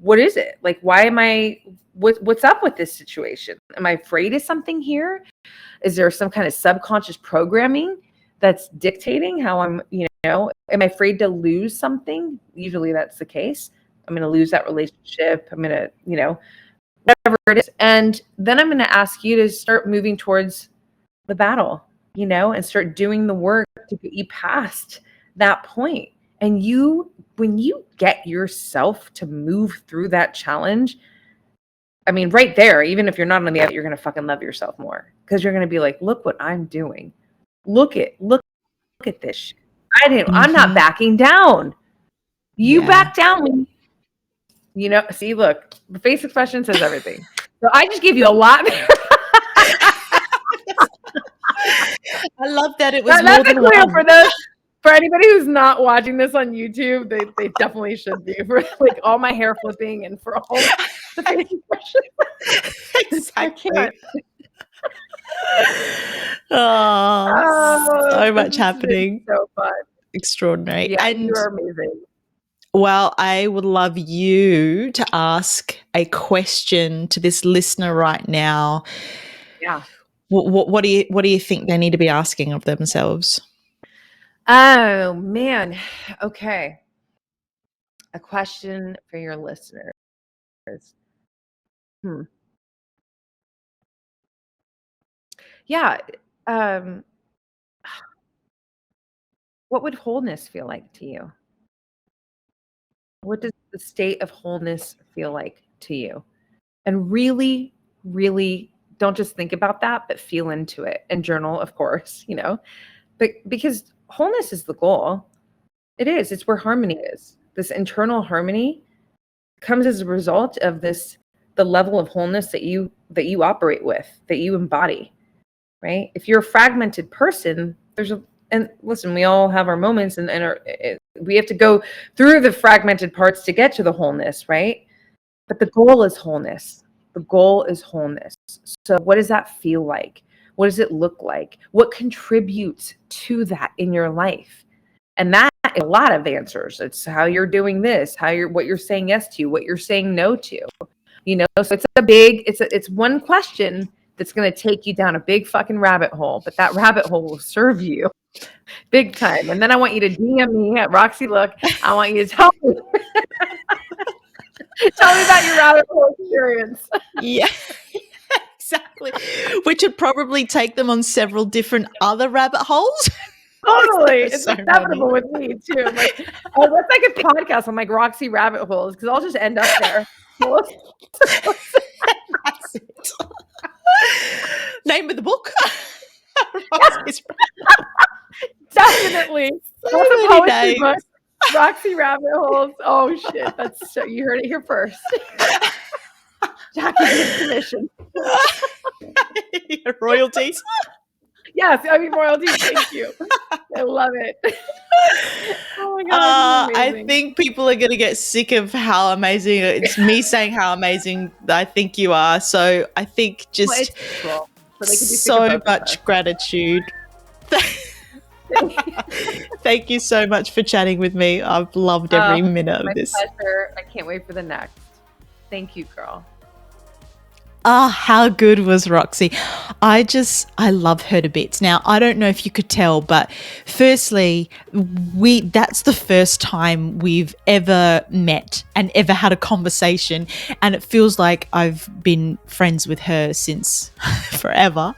what is it? Like, why am what's up with this situation? Am I afraid of something here? Is there some kind of subconscious programming that's dictating how am I afraid to lose something? Usually that's the case. I'm going to lose that relationship. I'm going to, whatever it is. And then I'm going to ask you to start moving towards the battle, and start doing the work to get you past that point. And when you get yourself to move through that challenge, I mean, right there, even if you're not on the other, you're going to fucking love yourself more, because you're going to be like, look what I'm doing. Look at this shit. I'm not backing down. You back down when see, look, the face expression says everything. So I just gave you a lot there. I love that it was more than clear one. For anybody who's not watching this on YouTube, they definitely should be, for like all my hair flipping and for all the face expression. Exactly. So much happening. So fun. Extraordinary. Yeah, and you're amazing. Well, I would love you to ask a question to this listener right now. Yeah. What do you think they need to be asking of themselves? Oh man. Okay. A question for your listeners. Yeah. What would wholeness feel like to you? What does the state of wholeness feel like to you? And really, really don't just think about that, but feel into it, and journal, of course, but because wholeness is the goal. It is. It's where harmony is. This internal harmony comes as a result of the level of wholeness that you operate with, that you embody, right? If you're a fragmented person, and listen, we all have our moments, and we have to go through the fragmented parts to get to the wholeness, right? But the goal is wholeness. The goal is wholeness. So what does that feel like? What does it look like? What contributes to that in your life? And that is a lot of answers. It's how you're doing this, what you're saying yes to, what you're saying no to. So it's one question that's going to take you down a big fucking rabbit hole, but that rabbit hole will serve you big time. And then I want you to DM me at Roxy Look. I want you to tell me about your rabbit hole experience. Yeah, exactly. Which would probably take them on several different other rabbit holes. Totally. It's inevitable with me too. I'm like, oh, that's like a podcast on like Roxy rabbit holes, because I'll just end up there. That's it. Name of the book. Definitely. So many poetry book. Roxy rabbit holes. Oh shit. That's so, you heard it here first. Jackie gives commission. Royalties. Yes, I mean royalties. Thank you. I love it. Oh my god! I think people are going to get sick of how amazing it's me saying how amazing I think you are. So I think just so much gratitude. Thank you so much for chatting with me. I've loved every minute of this. My pleasure. I can't wait for the next. Thank you, girl. How good was Roxy? I love her to bits. Now, I don't know if you could tell, but firstly, that's the first time we've ever met and ever had a conversation. And it feels like I've been friends with her since forever.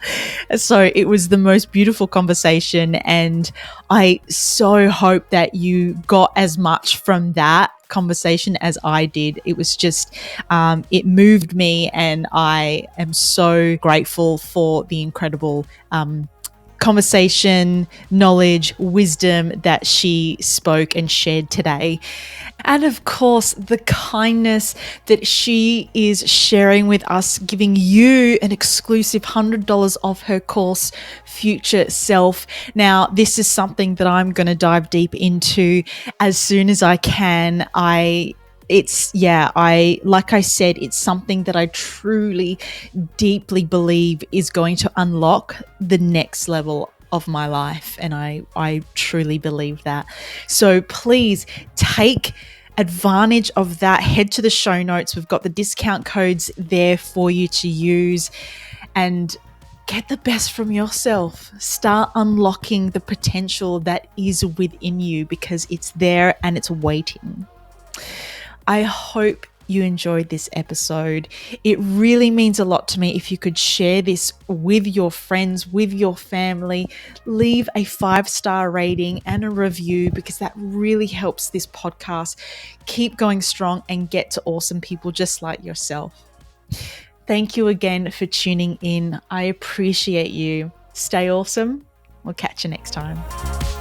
So it was the most beautiful conversation. And I so hope that you got as much from that conversation as I did. It was just, it moved me, and I am so grateful for the incredible conversation, knowledge, wisdom that she spoke and shared today. And of course, the kindness that she is sharing with us, giving you an exclusive $100 off her course, Future Self. Now, this is something that I'm going to dive deep into as soon as I can. Like I said, it's something that I truly, deeply believe is going to unlock the next level of my life. And I truly believe that. So please take advantage of that. Head to the show notes. We've got the discount codes there for you to use, and get the best from yourself. Start unlocking the potential that is within you, because it's there and it's waiting. I hope you enjoyed this episode. It really means a lot to me if you could share this with your friends, with your family. Leave a 5-star rating and a review, because that really helps this podcast keep going strong and get to awesome people just like yourself. Thank you again for tuning in. I appreciate you. Stay awesome. We'll catch you next time.